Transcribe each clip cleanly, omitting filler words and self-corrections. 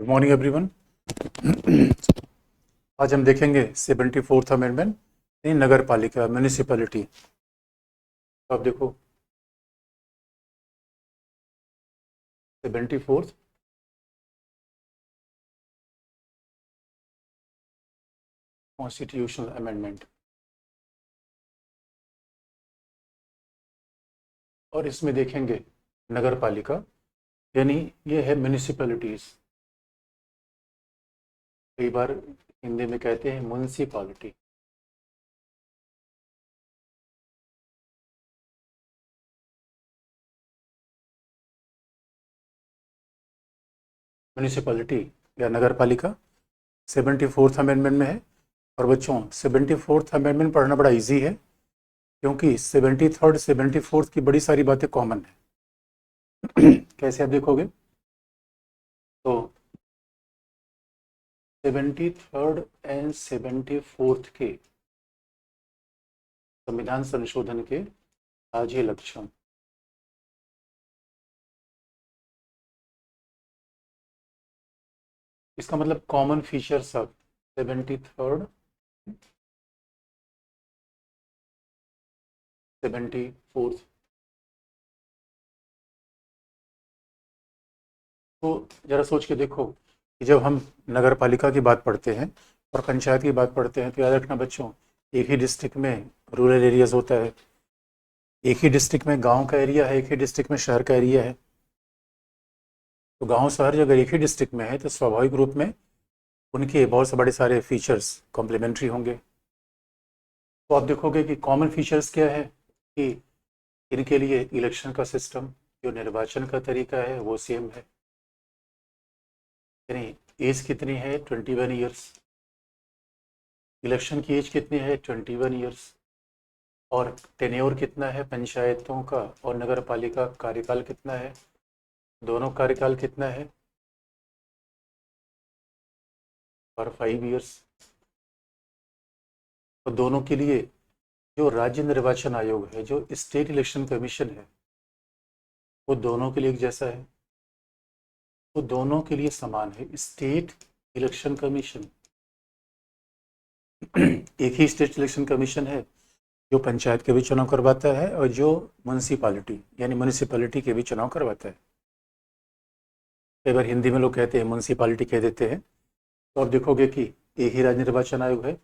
Good morning everyone. आज हम देखेंगे 74th अमेंडमेंट इन नगर पालिका म्यूनिसिपैलिटी। तो आप देखो 74th कॉन्स्टिट्यूशनल अमेंडमेंट, और इसमें देखेंगे नगर पालिका यानी ये है म्यूनिसिपैलिटीज। कई बार हिंदी में कहते हैं म्यूनिसिपैलिटी। म्यूनिसिपैलिटी या नगर पालिका 74th अमेंडमेंट में है। और बच्चों 74th अमेंडमेंट पढ़ना बड़ा इजी है, क्योंकि 73rd 74th की बड़ी सारी बातें कॉमन है। कैसे आप देखोगे तो 73rd एंड 74th के संविधान संशोधन के साझे लक्षण। इसका मतलब common features of 73rd 74th। तो जरा सोच के देखो कि जब हम नगर पालिका की बात पढ़ते हैं और पंचायत की बात पढ़ते हैं तो याद रखना बच्चों, एक ही डिस्ट्रिक्ट में रूरल एरियाज होता है, एक ही डिस्ट्रिक्ट में गांव का एरिया है, एक ही डिस्ट्रिक्ट में शहर का एरिया है। तो गांव शहर अगर एक ही डिस्ट्रिक्ट में है तो स्वाभाविक रूप में उनके बहुत से बड़े सारे फीचर्स कॉम्प्लीमेंट्री होंगे। तो आप देखोगे कि कॉमन फीचर्स क्या है कि इनके लिए इलेक्शन का सिस्टम, जो निर्वाचन का तरीका है वो सेम है। यानी एज कितनी है 21 ईयर्स, इलेक्शन की एज कितनी है 21 ईयर्स, और टेन्योर कितना है पंचायतों का और नगर पालिका कार्यकाल कितना है, दोनों कार्यकाल कितना है और 5 ईयर्स। तो दोनों के लिए जो राज्य निर्वाचन आयोग है, जो स्टेट इलेक्शन कमीशन है, वो दोनों के लिए एक जैसा है, वो दोनों के लिए समान है। स्टेट इलेक्शन कमीशन एक ही स्टेट इलेक्शन कमीशन है जो पंचायत के भी चुनाव करवाता है और जो म्यूनिसिपालिटी यानी म्यूनिसिपैलिटी के भी चुनाव करवाता है। कई बार हिंदी में लोग कहते हैं म्यूनिसिपालिटी कह देते हैं। तो आप देखोगे कि एक ही राज्य निर्वाचन आयोग है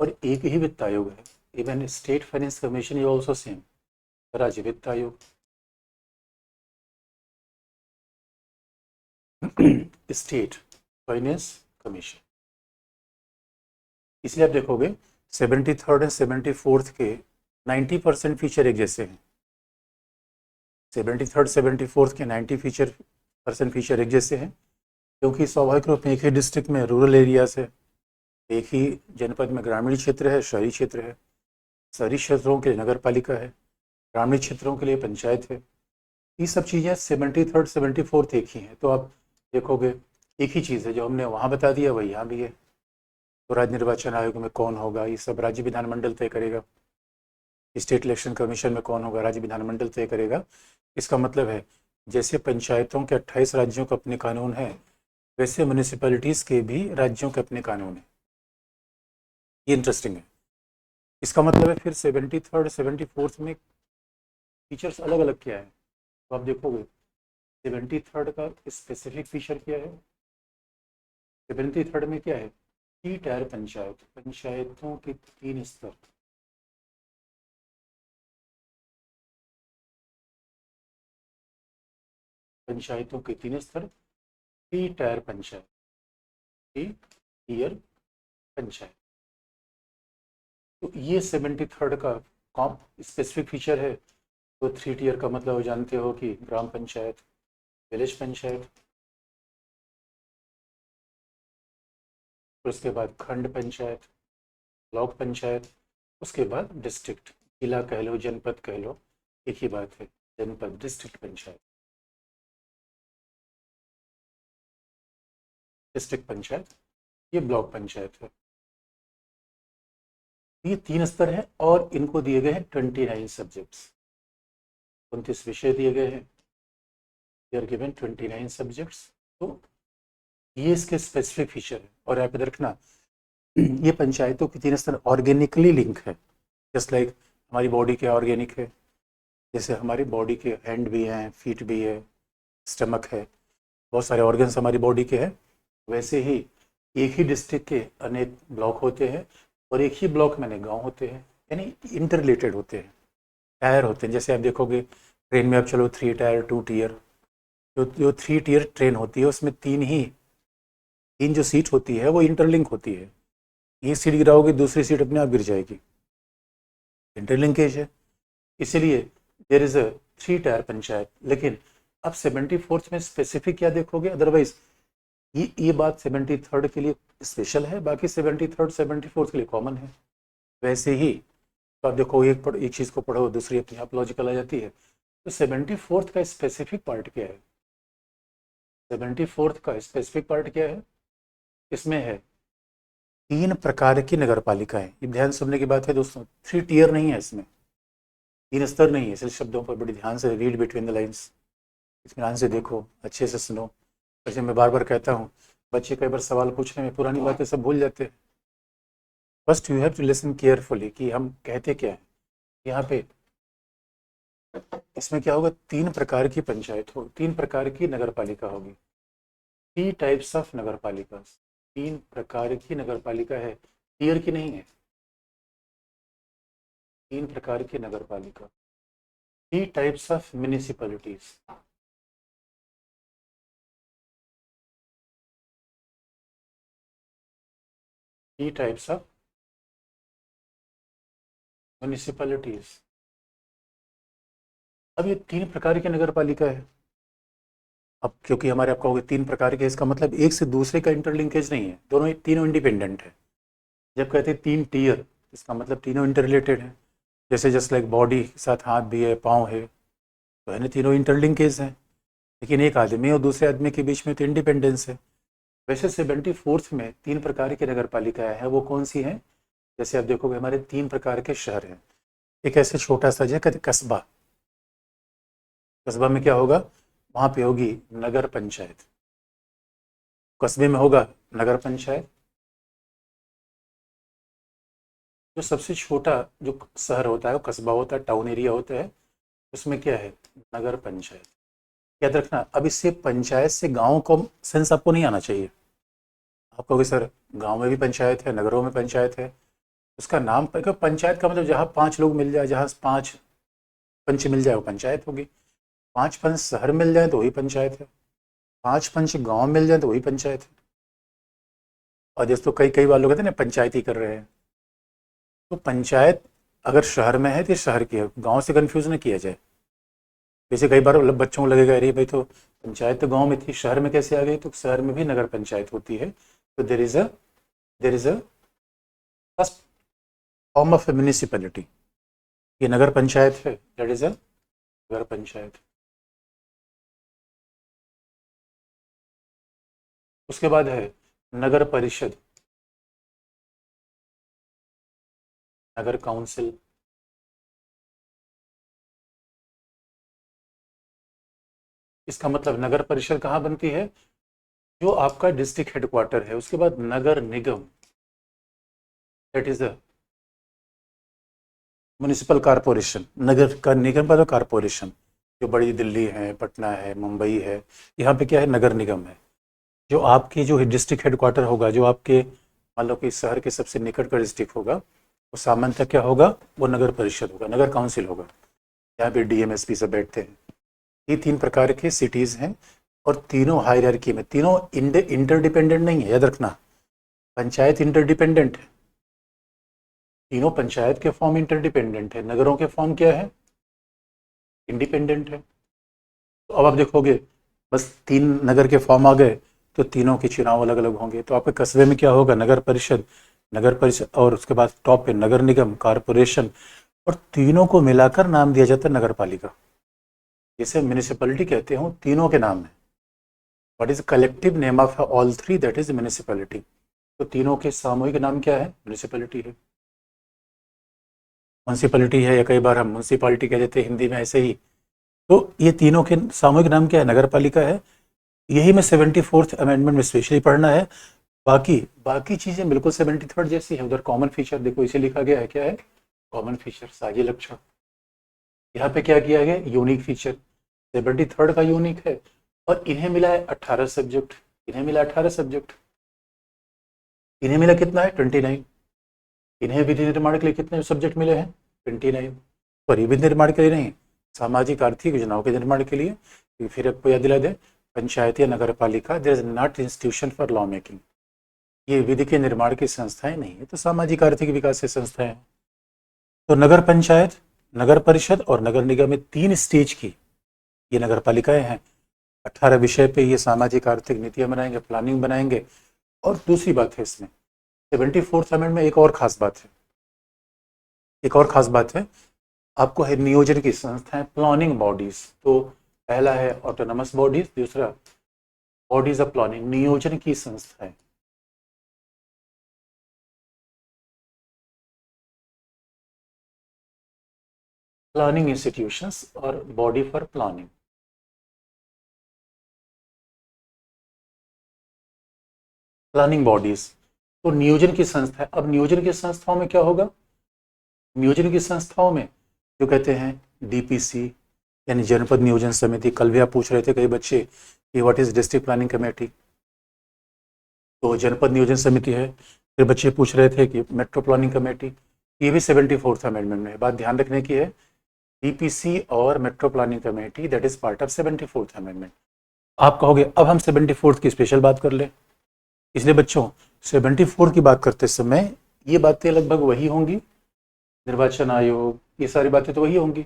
और एक ही वित्त आयोग है। Even state finance commission is also same, राज्य वित्त आयोग। State finance commission. इसलिए आप देखोगे 73rd एंड 74th के 90% फीचर एक जैसे हैं। 73rd 74th के 90% फीचर एक जैसे हैं, क्योंकि स्वाभाविक रूप में एक ही डिस्ट्रिक्ट में रूरल एरियाज है, एक ही जनपद में ग्रामीण क्षेत्र है, शहरी क्षेत्र है। शहरी क्षेत्रों के लिए नगर पालिका है, ग्रामीण क्षेत्रों के लिए पंचायत है। ये सब चीज़ें 73rd 74th एक ही हैं। तो आप देखोगे एक ही चीज़ है, जो हमने वहाँ बता दिया वही यहाँ भी है। तो राज्य निर्वाचन आयोग में कौन होगा ये सब राज्य विधानमंडल तय करेगा, स्टेट इलेक्शन कमीशन में कौन होगा राज्य विधानमंडल तय करेगा। इसका मतलब है जैसे पंचायतों के 28 राज्यों के अपने कानून हैं, वैसे म्यूनिसिपैलिटीज़ के भी राज्यों के अपने कानून हैं। ये इंटरेस्टिंग है। इसका मतलब है फिर 73rd 74th में फीचर्स अलग अलग क्या है। तो आप देखोगे 73rd का स्पेसिफिक फीचर क्या है, 73rd में क्या है, 3 टायर पंचायत, पंचायतों के 3 स्तर। पंचायतों के 3 स्तर, 3 टायर पंचायत, 3 टीयर पंचायत। तो ये 73rd का कॉम स्पेसिफिक फीचर है। तो 3 टीयर का मतलब जानते हो कि ग्राम पंचायत, विलेज पंचायत, फिर उसके बाद खंड पंचायत, ब्लॉक पंचायत, उसके बाद डिस्ट्रिक्ट, जिला कह लो जनपद कह लो, एक ही बात है, जनपद डिस्ट्रिक्ट पंचायत, डिस्ट्रिक्ट पंचायत, ये ब्लॉक पंचायत है। ये 3 स्तर है और इनको दिए गए हैं 29 सब्जेक्ट्स, 29 विषय दिए गए हैं। They are given 29 subjects. तो ये इसके स्पेसिफिक फीचर है। और यहाँ पे रखना, ये पंचायतों की तीन स्तर ऑर्गेनिकली लिंक है, जस्ट लाइक हमारी बॉडी के ऑर्गेनिक है, जैसे हमारी बॉडी के हैंड भी हैं, फीट भी है, स्टमक है, बहुत सारे ऑर्गन्स हमारी बॉडी के हैं, वैसे ही एक ही डिस्ट्रिक्ट के अनेक ब्लॉक होते हैं और एक ही ब्लॉक में अनेक गाँव होते हैं, यानी इंटर रिलेटेड होते हैं, टायर होते हैं। जैसे आप देखोगे ट्रेन में, आप चलो 3 टायर 2 टीयर, जो 3 टीयर ट्रेन होती है उसमें तीन जो सीट होती है वो इंटरलिंक होती है। एक सीट गिराओगे दूसरी सीट अपने आप गिर जाएगी, इंटरलिंकेज है। इसीलिए there is a 3 tier panchayat. लेकिन अब 74th में स्पेसिफिक क्या देखोगे, अदरवाइज ये बात 73rd के लिए स्पेशल है, बाकी 73rd 74th के लिए कॉमन है। वैसे ही तो आप देखो, एक चीज़ को पढ़ो दूसरी अपने आप लॉजिकल आ जाती है। तो 74th का स्पेसिफिक पार्ट क्या है? 74th का स्पेसिफिक पार्ट क्या है? इसमें है 3 प्रकार की नगर पालिकाएं। ये ध्यान सुनने की बात है दोस्तों, 3 टीयर नहीं है इसमें, 3 स्तर नहीं है। इसलिए शब्दों पर बड़ी ध्यान से रीड बिटवीन द लाइन्स, इत्मीनान से देखो, अच्छे से सुनो। जैसे मैं बार बार कहता हूँ, बच्चे कई बार सवाल पूछने में पुरानी बातें सब भूल जाते हैं। First you have to listen carefully कि हम कहते क्या है यहाँ पे। इसमें क्या होगा, 3 प्रकार की पंचायत हो, 3 प्रकार की नगर पालिका होगी। 3 टाइप्स ऑफ नगर पालिका, 3 प्रकार की नगर पालिका है, टीयर की नहीं है। 3 प्रकार की नगर पालिका, 3 types of municipalities. Three types of municipalities. अब ये 3 प्रकार की नगर पालिका है। अब क्योंकि हमारे आप कहोगे 3 प्रकार के, इसका मतलब एक से दूसरे का इंटरलिंकेज नहीं है, दोनों तीनों इंडिपेंडेंट है। जब कहते हैं 3 टीयर, इसका मतलब तीनों इंटर रिलेटेड है। जैसे जस्ट लाइक बॉडी के साथ हाथ भी है, पाँव है, तो है ना, तीनों इंटरलिंकेज हैं। लेकिन एक आदमी और दूसरे आदमी के बीच में तो इंडिपेंडेंस है। वैसे 74th में 3 प्रकार की नगर पालिकाएँ हैं, वो कौन सी हैं? जैसे आप देखोगे हमारे 3 प्रकार के शहर हैं। एक ऐसे छोटा सा जगह कहते कस्बा, कस्बा में क्या होगा, वहाँ पे होगी नगर पंचायत। कस्बे में होगा नगर पंचायत। जो सबसे छोटा जो शहर होता है वो कस्बा होता है, टाउन एरिया होता है, उसमें क्या है, नगर पंचायत। याद रखना, अब इससे पंचायत से गाँव को सेंस आपको नहीं आना चाहिए। आप कहोगे सर गाँव में भी पंचायत है, नगरों में पंचायत है, उसका नाम पंचायत का मतलब जहाँ 5 लोग मिल जाए, जहाँ 5 पंच मिल जाए वो पंचायत होगी। 5 पंच शहर मिल जाए तो वही पंचायत है, 5 पंच गांव मिल जाए तो वही पंचायत है। और जैसे तो कई कई बार लोग कहते हैं ना पंचायत ही कर रहे हैं, तो पंचायत अगर शहर में है तो शहर की है, गांव से कंफ्यूज न किया जाए। जैसे कई बार बच्चों को लगेगा अरे भाई तो पंचायत तो गांव में थी, शहर में कैसे आ गई? तो शहर में भी नगर पंचायत होती है। तो there is a first form of municipality, ये नगर पंचायत है, दैट इज अ नगर पंचायत। उसके बाद है नगर परिषद, नगर काउंसिल। इसका मतलब नगर परिषद कहाँ बनती है? जो आपका डिस्ट्रिक्ट हेडक्वार्टर है। उसके बाद नगर निगम, that is the municipal corporation. नगर का निगम का कारपोरेशन, जो बड़ी दिल्ली है, पटना है, मुंबई है, यहाँ पे क्या है, नगर निगम है। जो आपकी जो डिस्ट्रिक्ट हेडक्वार्टर होगा, जो आपके मान लो कि शहर के सबसे निकट का डिस्ट्रिक्ट होगा, वो सामान्यतः क्या होगा, वो नगर परिषद होगा, नगर काउंसिल होगा। यहाँ पे डीएमएसपी सब बैठते हैं। ये 3 प्रकार के सिटीज़ हैं और तीनों हायरार्की में, तीनों इंटरडिपेंडेंट नहीं है, याद रखना। पंचायत इंटरडिपेंडेंट है, तीनों पंचायत के फॉर्म इंटरडिपेंडेंट है, नगरों के फॉर्म क्या है, इंडिपेंडेंट है। तो अब आप देखोगे बस 3 नगर के फॉर्म आ गए तो तीनों के चुनाव अलग अलग होंगे। तो आपके कस्बे में क्या होगा, नगर परिषद, और उसके बाद टॉप पे नगर निगम, कारपोरेशन, और तीनों को मिलाकर नाम दिया जाता है नगर पालिका। जिसे म्यूनिसिपैलिटी कहते हो, तीनों के नाम है। What is collective name of all 3, that is municipality. तो तीनों के सामूहिक नाम क्या है, म्यूनिसिपैलिटी है। म्यूनिसिपैलिटी है, या कई बार हम म्यूनिसिपालिटी कह देते हैं हिंदी में ऐसे ही। तो ये तीनों के सामूहिक नाम क्या है, नगर पालिका है। यही मैं 74th अमेंडमेंट में स्पेशली पढ़ना है। बाकी बाकी चीज़ें बिल्कुल 73rd जैसी है। उधर कॉमन फीचर देखो इसे लिखा गया है, क्या है कॉमन फीचर, साझी लक्षण। यहाँ पे क्या किया गया, यूनिक फीचर। 73rd का यूनिक है और इन्हें मिला है 18 सब्जेक्ट, इन्हें मिला 18 सब्जेक्ट, इन्हें मिला कितना है 29। इन्हें विधि निर्माण के लिए कितने सब्जेक्ट मिले हैं 29। सॉरी विधि निर्माण के लिए नहीं, सामाजिक आर्थिक योजनाओं के निर्माण के लिए। फिर आपको याद दिला दें, पंचायत या nagar palika there is not institution for law making, ये विधि के निर्माण की संस्थाएं नहीं है, तो सामाजिक आर्थिक विकास की संस्थाएं हैं। तो नगर पंचायत, नगर परिषद और नगर निगम में 3 स्टेज की ये नगर पालिकाएं हैं। 18 विषय पे ये सामाजिक आर्थिक नीतियां बनाएंगे, प्लानिंग बनाएंगे। और दूसरी बात है इसमें 74th अमेंडमेंट में एक और खास बात है, एक और खास बात है, आपको है नियोजन की संस्थाएं, प्लानिंग बॉडीज। तो पहला है ऑटोनमस बॉडीज, दूसरा बॉडीज ऑफ प्लानिंग, नियोजन की संस्थाएं। प्लानिंग इंस्टीट्यूशंस और body for planning. Planning bodies तो नियोजन की संस्था है। अब नियोजन की संस्थाओं में क्या होगा, नियोजन की संस्थाओं में जो कहते हैं डीपीसी यानी जनपद नियोजन समिति। कल भी आप पूछ रहे थे कई बच्चे कि what is district planning committee, तो जनपद नियोजन समिति है। फिर बच्चे पूछ रहे थे कि मेट्रो प्लानिंग कमेटी, ये भी 74th अमेंडमेंट में है। बात ध्यान रखने की है, डीपीसी और metro planning committee that is part of 74th amendment. आप कहोगे अब हम 74th की स्पेशल बात कर ले, इसलिए बच्चों 74 की बात करते समय ये बातें लगभग वही होंगी, निर्वाचन आयोग, ये सारी बातें तो वही होंगी,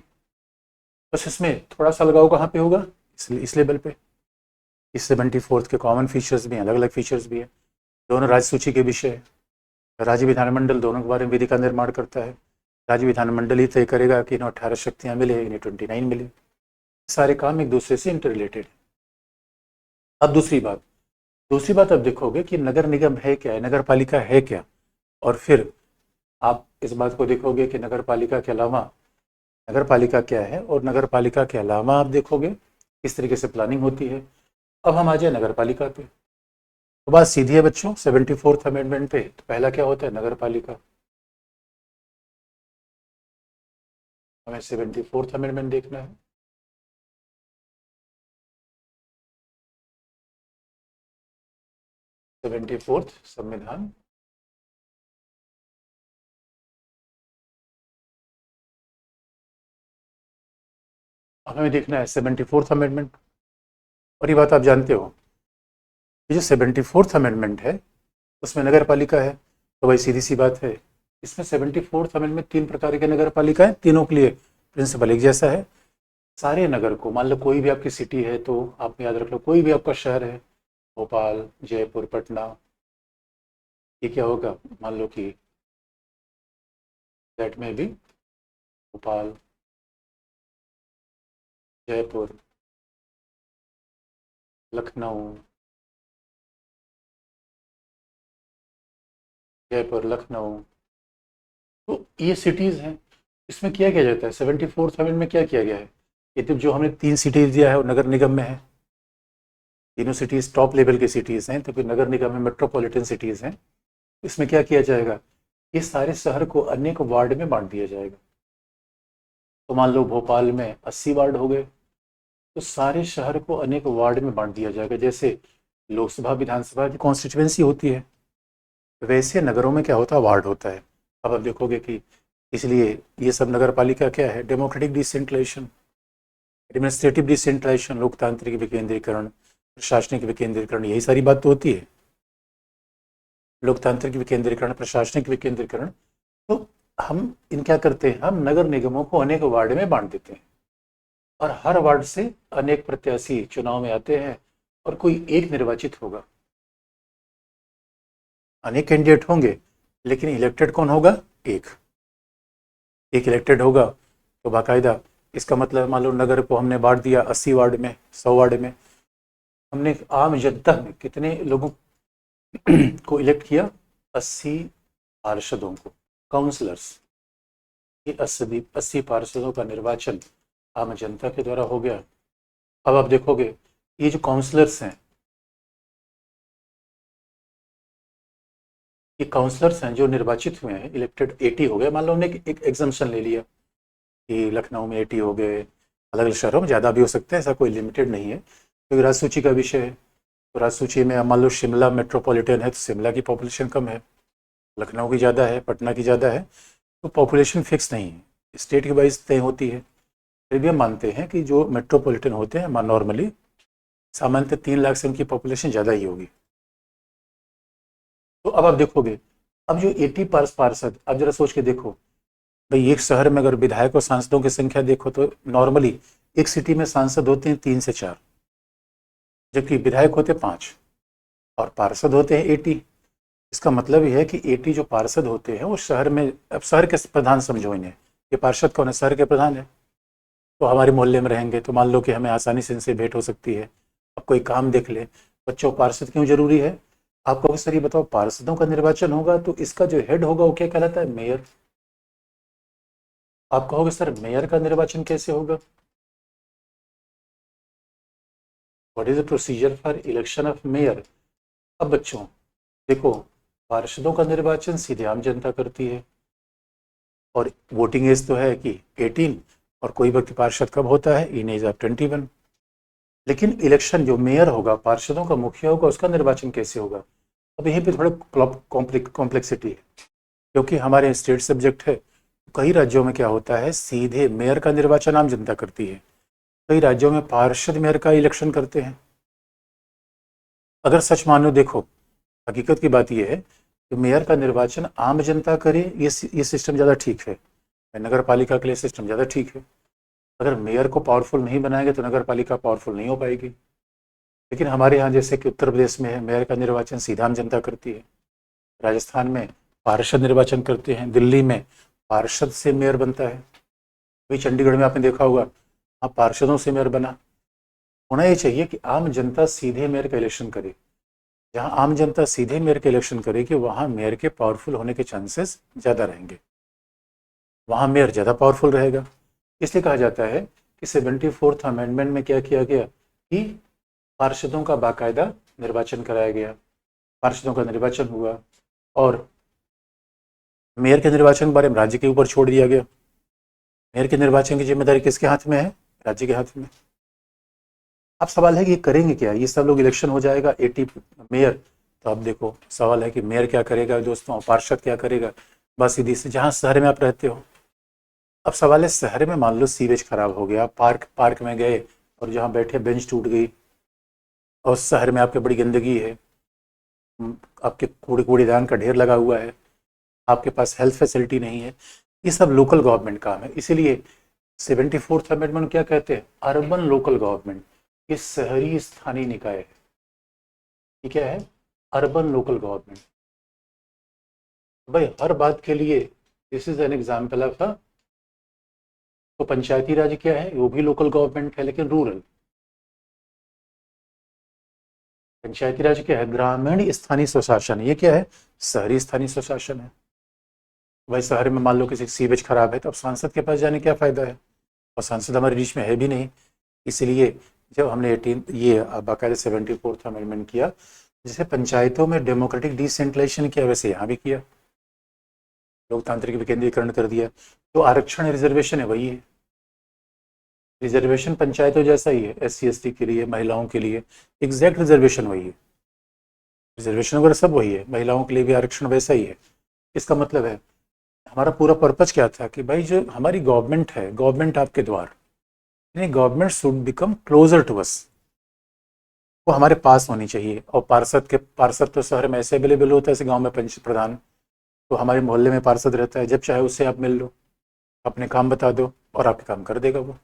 बस इसमें थोड़ा सा लगाव कहाँ पे होगा, इस लेवल पे। इस 74th के कॉमन फीचर्स भी हैं, अलग अलग फीचर्स भी हैं। दोनों राज्य सूची के विषय है। राज्य विधानमंडल दोनों के बारे में विधि का निर्माण करता है। राज्य विधानमंडल ही तय करेगा कि इन्हें 18 शक्तियाँ मिले, इन्हें 29 मिले। सारे काम एक दूसरे से इंटर रिलेटेड है। अब दूसरी बात अब देखोगे कि नगर निगम है क्या है, नगर पालिका है क्या। और फिर आप इस बात को देखोगे कि नगर पालिका के अलावा, नगर पालिका क्या है और नगर पालिका के अलावा आप देखोगे किस तरीके से प्लानिंग होती है। अब हम आ जाए नगर पालिका पे, तो बात सीधी है बच्चों 74th अमेंडमेंट पे। तो पहला क्या होता है, नगर पालिका। हमें 74th अमेंडमेंट देखना है। सेवेंटी फोर्थ संविधान, अब हमें देखना है 74th अमेंडमेंट। और ये बात आप जानते हो, ये जो 74th अमेंडमेंट है उसमें नगर पालिका है, तो भाई सीधी सी बात है, इसमें 74th अमेंडमेंट 3 प्रकार के नगर पालिका है, तीनों के लिए प्रिंसिपल एक जैसा है। सारे नगर को, मान लो कोई भी आपकी सिटी है तो आप याद रख लो, कोई भी आपका शहर है, भोपाल, जयपुर, पटना, ये क्या होगा, मान लो कि दैट में भी भोपाल, जयपुर, लखनऊ, जयपुर, लखनऊ, तो ये सिटीज़ हैं। इसमें क्या किया जाता है 74th अमेंडमेंट में, क्या किया गया है, ये तो जो हमने 3 सिटीज़ दिया है वो नगर निगम में है। तीनों सिटीज़ टॉप लेवल की सिटीज़ हैं, तो फिर नगर निगम में मेट्रोपॉलिटन सिटीज़ हैं। इसमें क्या किया जाएगा, ये सारे शहर को अनेक वार्ड में बांट दिया जाएगा। तो मान लो भोपाल में 80 वार्ड हो गए, तो सारे शहर को अनेक वार्ड में बांट दिया जाएगा। जैसे लोकसभा विधानसभा की कॉन्स्टिट्यूएंसी होती है, वैसे नगरों में क्या होता है, वार्ड होता है। अब आप देखोगे कि इसलिए ये सब नगर पालिका क्या है, डेमोक्रेटिक डिसेंट्रलाइजेशन, एडमिनिस्ट्रेटिव डिसेंट्रलाइजेशन, लोकतांत्रिक विकेंद्रीकरण, प्रशासनिक विकेंद्रीकरण, यही सारी बात तो होती है। लोकतांत्रिक विकेंद्रीकरण, प्रशासनिक विकेंद्रीकरण। तो हम इन क्या करते हैं, हम नगर निगमों को अनेक वार्ड में बांट देते हैं और हर वार्ड से अनेक प्रत्याशी चुनाव में आते हैं और कोई एक निर्वाचित होगा। अनेक कैंडिडेट होंगे लेकिन इलेक्टेड कौन होगा, एक इलेक्टेड होगा। तो बाकायदा इसका मतलब मान लो नगर को हमने बांट दिया 80 वार्ड में, 100 वार्ड में, हमने आम जनता में कितने लोगों को इलेक्ट किया, 80 पार्षदों को, काउंसलर्स। ये 80 पार्षदों का निर्वाचन आम जनता के द्वारा हो गया। अब आप देखोगे ये जो काउंसलर्स हैं कि काउंसलर्स हैं जो निर्वाचित हुए हैं, इलेक्टेड 80 हो गए, मान लो हमने एक एग्जाम्पशन ले लिया कि लखनऊ में 80 हो गए, अलग अलग शहरों में ज़्यादा भी हो सकते हैं, ऐसा कोई लिमिटेड नहीं है क्योंकि राज्य सूची का विषय है। तो राज्य सूची में मान लो शिमला मेट्रोपॉलिटन है तो शिमला की पॉपुलेशन कम है, लखनऊ की ज़्यादा है, पटना की ज़्यादा है, तो पॉपुलेशन फिक्स नहीं है, स्टेट की वाइज तय होती है। फिर भी हम मानते हैं कि जो मेट्रोपॉलिटन होते हैं नॉर्मली सामान्यतः 3 लाख से उनकी पॉपुलेशन ज़्यादा ही होगी। तो अब आप देखोगे, अब जो 80 पार्षद, अब जरा सोच के देखो भाई, एक शहर में अगर विधायक और सांसदों की संख्या देखो तो नॉर्मली एक सिटी में सांसद होते हैं 3 से 4, जबकि विधायक होते 5 और पार्षद होते हैं 80। इसका मतलब यह है कि 80 जो पार्षद होते हैं वो शहर में, अब शहर के प्रधान समझो इन्हें, ये पार्षद कौन है, शहर के प्रधान है। तो हमारे मोहल्ले में रहेंगे तो मान लो कि हमें आसानी से इनसे भेंट हो सकती है, अब कोई काम देख ले, बच्चों पार्षद क्यों जरूरी है। आप कहोगे सर ये बताओ, पार्षदों का निर्वाचन होगा तो इसका जो हेड होगा वो क्या कहलाता है, मेयर। आप कहोगे सर मेयर का निर्वाचन कैसे होगा, what is the procedure for election of mayor. अब बच्चों देखो, पार्षदों का निर्वाचन सीधे आम जनता करती है और वोटिंग एज तो है कि 18, और कोई व्यक्ति पार्षद कब होता है, इन एज ऑफ 21। लेकिन इलेक्शन जो मेयर होगा, पार्षदों का मुखिया होगा, उसका निर्वाचन कैसे होगा। अब यहीं पे थोड़ा कॉम्प्लेक्सिटी है क्योंकि हमारे स्टेट सब्जेक्ट है। कई राज्यों में क्या होता है, सीधे मेयर का निर्वाचन आम जनता करती है, कई राज्यों में पार्षद मेयर का इलेक्शन करते हैं। अगर सच मानो, देखो हकीकत की बात यह है कि मेयर का निर्वाचन आम जनता करे, ये सिस्टम ज़्यादा ठीक है, नगर पालिका के लिए सिस्टम ज़्यादा ठीक है। अगर मेयर को पावरफुल नहीं बनाएंगे तो नगर पालिका पावरफुल नहीं हो पाएगी। लेकिन हमारे यहाँ जैसे कि उत्तर प्रदेश में है, मेयर का निर्वाचन सीधा आम जनता करती है, राजस्थान में पार्षद निर्वाचन करते हैं, दिल्ली में पार्षद से मेयर बनता है, वही चंडीगढ़ में आपने देखा होगा, आप पार्षदों से मेयर बना। होना ये चाहिए कि आम जनता सीधे मेयर का इलेक्शन करे, जहाँ आम जनता सीधे मेयर का इलेक्शन करेगी वहाँ मेयर के पावरफुल होने के चांसेस ज़्यादा रहेंगे, वहाँ मेयर ज़्यादा पावरफुल रहेगा। इसलिए कहा जाता है कि 74th अमेंडमेंट में क्या किया गया कि पार्षदों का बाकायदा निर्वाचन कराया गया, पार्षदों का निर्वाचन हुआ और मेयर के निर्वाचन के बारे में राज्य के ऊपर छोड़ दिया गया। मेयर के निर्वाचन की जिम्मेदारी किसके हाथ में है, राज्य के हाथ में। अब सवाल है कि ये करेंगे क्या, ये सब लोग इलेक्शन हो जाएगा 80 मेयर, तो अब देखो सवाल है कि मेयर क्या करेगा दोस्तों, पार्षद क्या करेगा। बस सीधी से जहाँ शहर में आप रहते हो, अब सवाल है शहर में मान लो सीवेज खराब हो गया, पार्क में गए और जहाँ बैठे बेंच टूट गई, और शहर में आपके बड़ी गंदगी है, आपके कूड़ेदान का ढेर लगा हुआ है, आपके पास हेल्थ फैसिलिटी नहीं है, ये सब लोकल गवर्नमेंट काम है। इसीलिए 74th अमेंडमेंट क्या कहते हैं, अर्बन लोकल गवर्नमेंट, ये शहरी स्थानीय निकाय है। ये क्या है, अर्बन लोकल गवर्नमेंट। भाई हर बात के लिए this is an example of, तो पंचायती राज क्या है, वो भी लोकल गवर्नमेंट है लेकिन रूरल। पंचायती राज क्या है, ग्रामीण स्थानीय स्वशासन, ये क्या है, शहरी स्थानीय स्वशासन है। भाई शहर में मान लो किसी सीवेज खराब है तो अब सांसद के पास जाने क्या फायदा है, और सांसद हमारे बीच में है भी नहीं। इसलिए जब हमने 18 ये बाकायदा 74th अमेंडमेंट किया, जैसे पंचायतों में डेमोक्रेटिक डिसेंट्रलाइजेशन किया वैसे यहाँ भी किया, लोकतांत्रिक विकेंद्रीकरण कर दिया। तो आरक्षण रिजर्वेशन है वही है, रिजर्वेशन पंचायतों जैसा ही है, SC ST के लिए, महिलाओं के लिए एग्जैक्ट रिजर्वेशन वही है, रिजर्वेशन वगैरह सब वही है, महिलाओं के लिए भी आरक्षण वैसा ही है। इसका मतलब है हमारा पूरा पर्पज क्या था कि भाई जो हमारी गवर्नमेंट है, गवर्नमेंट आपके द्वार, यानी government should become closer to us, वो हमारे पास होनी चाहिए। और पार्षद तो शहर में ऐसे अवेलेबल होता है, जैसे गांव में पंच प्रधान, तो हमारे मोहल्ले में पार्षद रहता है, जब चाहे उससे आप मिल लो, अपने काम बता दो और आपके काम कर देगा वो।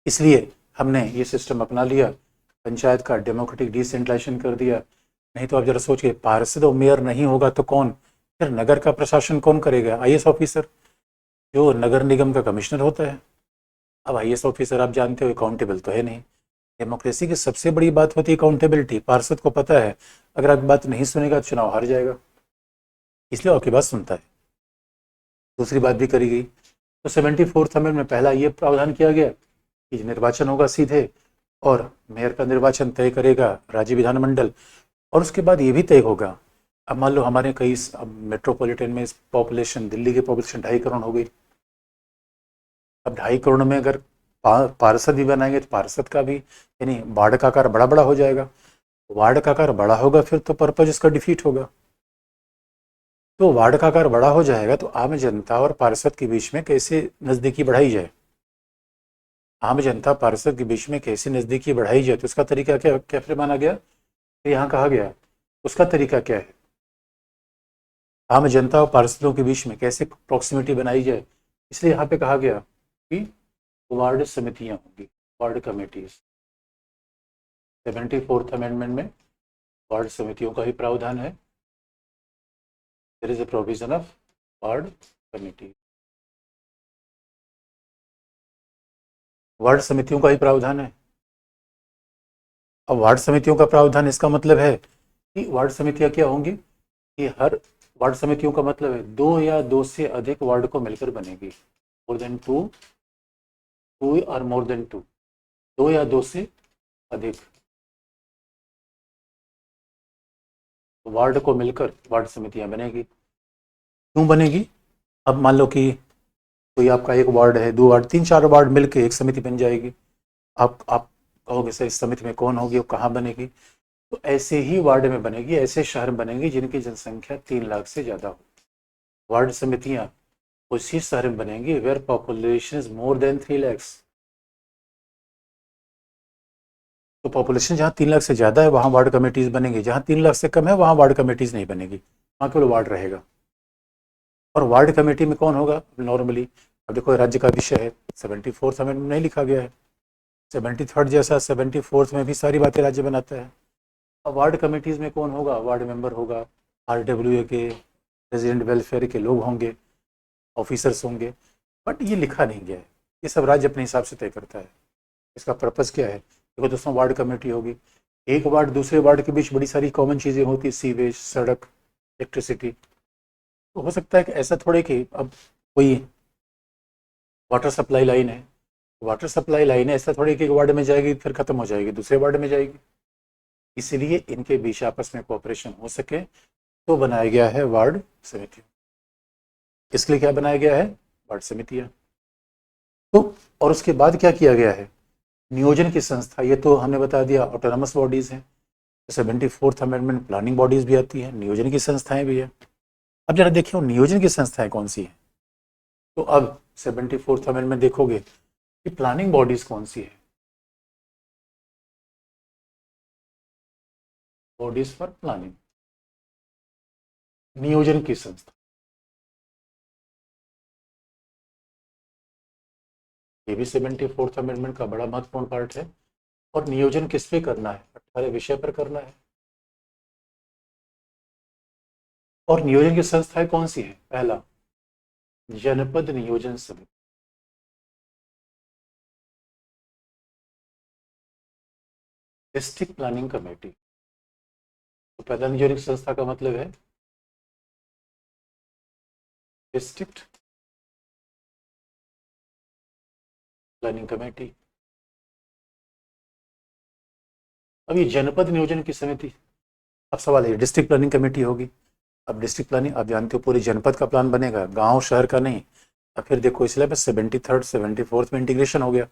इसलिए हमने ये सिस्टम अपना लिया, पंचायत का डेमोक्रेटिक डिसेंट्रलाइजेशन कर दिया। नहीं तो आप जरा सोचिए, पार्षद और मेयर नहीं होगा तो कौन, फिर नगर का प्रशासन कौन करेगा, IAS ऑफिसर, जो नगर निगम का कमिश्नर होता है। अब IAS ऑफिसर आप जानते हो अकाउंटेबल तो है नहीं, डेमोक्रेसी की सबसे बड़ी बात होती है अकाउंटेबिलिटी। पार्षद को पता है अगर आपकी बात नहीं सुनेगा तो चुनाव हार जाएगा, इसलिए आपकी बात सुनता है। दूसरी बात भी करी गई, तो 74th अमेंडमेंट में पहला ये प्रावधान किया गया कि निर्वाचन होगा सीधे, और मेयर का निर्वाचन तय करेगा राज्य विधानमंडल। और उसके बाद ये भी तय होगा अब मान लो हमारे कई अब मेट्रोपॉलिटन में पॉपुलेशन, दिल्ली की पॉपुलेशन 2.5 करोड़ हो गई। अब 2.5 करोड़ में अगर पार्षद भी बनाएंगे तो पार्षद का भी यानी वार्ड का आकार बड़ा बड़ा हो जाएगा। वार्ड का आकार बड़ा होगा फिर तो पर्पज इसका डिफीट होगा। तो वार्ड का आकार बड़ा हो जाएगा तो आम जनता और पार्षद के बीच में कैसे नज़दीकी बढ़ाई जाए, आम जनता पार्षद के बीच में कैसे नज़दीकी बढ़ाई जाए, तो उसका तरीका क्या क्या फिर माना गया, तो यहाँ कहा गया उसका तरीका क्या है, आम जनता और पार्षदों के बीच में कैसे प्रॉक्सिमिटी बनाई जाए। इसलिए यहाँ पे कहा गया कि वार्ड समितियाँ होंगी, वार्ड कमेटीज। 74th अमेंडमेंट में वार्ड समितियों का ही प्रावधान है। There is a provision of ward committee, ward समितियों का ही प्रावधान है। अब वार्ड समितियों का प्रावधान इसका मतलब है कि वार्ड समितियां क्या होंगी कि हर वार्ड समितियों का मतलब है 2 या 2 से अधिक वार्ड को मिलकर बनेगी। मोर देन 2, 2 और मोर देन 2, 2 या 2 से अधिक वार्ड को मिलकर वार्ड समितियां बनेगी। क्यों बनेगी, अब मान लो कि कोई आपका एक वार्ड है, 2 वार्ड, 3-4 वार्ड मिलकर एक समिति बन जाएगी। आप कहोगे सर इस समिति में कौन होगी, वो कहाँ बनेगी, तो ऐसे ही वार्ड में बनेगी, ऐसे शहर बनेंगे जिनकी जनसंख्या 3 लाख से ज़्यादा हो। वार्ड समितियां उसी शहर में बनेंगी where population is more than 3 lakh. तो पॉपुलेशन जहाँ 3 लाख से ज़्यादा है वहाँ वार्ड कमेटीज बनेंगी, जहाँ 3 लाख से कम है वहाँ वार्ड कमेटीज नहीं बनेगी, वहाँ केवल वार्ड रहेगा। और वार्ड कमेटी में कौन होगा नॉर्मली, अब देखो राज्य का विषय है, 74th अमेंडमेंट में नहीं लिखा गया है, 73rd जैसा 74th में भी सारी बातें राज्य बनाता है। अब वार्ड कमेटीज़ में कौन होगा, वार्ड मेंबर होगा, RWA के, रेजिडेंट वेलफेयर के लोग होंगे, ऑफिसर्स होंगे, बट ये लिखा नहीं गया है, ये सब राज्य अपने हिसाब से तय करता है। इसका पर्पज़ क्या है, देखो दोस्तों, वार्ड कमेटी होगी, एक वार्ड दूसरे वार्ड के बीच बड़ी सारी कॉमन चीज़ें होती है, सीवेज, सड़क, इलेक्ट्रिसिटी। तो हो सकता है कि ऐसा थोड़े कि अब कोई वाटर सप्लाई लाइन है, वाटर सप्लाई लाइन है, ऐसा थोड़े कि एक वार्ड में जाएगी फिर ख़त्म हो जाएगी दूसरे वार्ड में जाएगी। इसलिए इनके बीच आपस में कोऑपरेशन हो सके तो बनाया गया है वार्ड समिति। इसके लिए क्या बनाया गया है, वार्ड समितियां। तो और उसके बाद क्या किया गया है, नियोजन की संस्था, ये तो हमने बता दिया ऑटोनमस बॉडीज हैं। 74th अमेंडमेंट प्लानिंग बॉडीज भी आती हैं, नियोजन की संस्थाएं भी है। अब जरा देखिए नियोजन की संस्थाएं कौन सी हैं, तो अब 74th अमेंडमेंट देखोगे कि प्लानिंग बॉडीज कौन सी है, बॉडीज फॉर प्लानिंग, नियोजन की संस्था, ये भी 74th अमेंडमेंट का बड़ा महत्वपूर्ण पार्ट है। और नियोजन किस पे करना है, 18 विषय पर करना है। और नियोजन की संस्थाएं कौन सी है, पहला जनपद नियोजन समिति, डिस्ट्रिक्ट प्लानिंग कमेटी। तो पहला नियोजन संस्था का मतलब है डिस्ट्रिक्ट प्लानिंग कमेटी। अब ये जनपद नियोजन की समिति, अब सवाल है डिस्ट्रिक्ट प्लानिंग कमेटी होगी, अब डिस्ट्रिक्ट प्लानिंग आप जानते हो पूरे जनपद का प्लान बनेगा, गांव शहर का नहीं। अब फिर देखो इसलिए बस 73rd 74th में इंटीग्रेशन हो गया।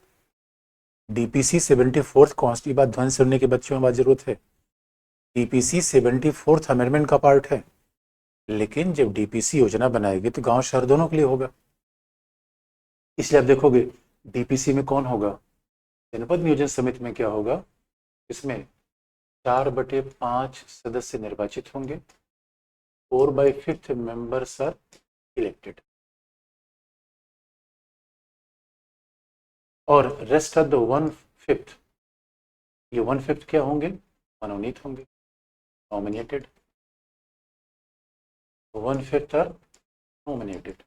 डीपीसी 74th कॉन्स्ट, बात ध्यान से सुनने के बच्चों में बात जरूरत है, डीपीसी 74th अमेंडमेंट का पार्ट है, लेकिन जब डीपीसी योजना बनाएगी तो गांव शहर दोनों के लिए होगा। इसलिए आप देखोगे डीपीसी में कौन होगा, जनपद नियोजन समिति में क्या होगा, इसमें 4/5 सदस्य निर्वाचित होंगे, 4/5 मेंबर्स आर इलेक्टेड, और रेस्ट ऑफ द 1/5, ये 1/5 क्या होंगे, मनोनीत होंगे, नॉमिनेटेड, 1/5 आर नॉमिनेटेड।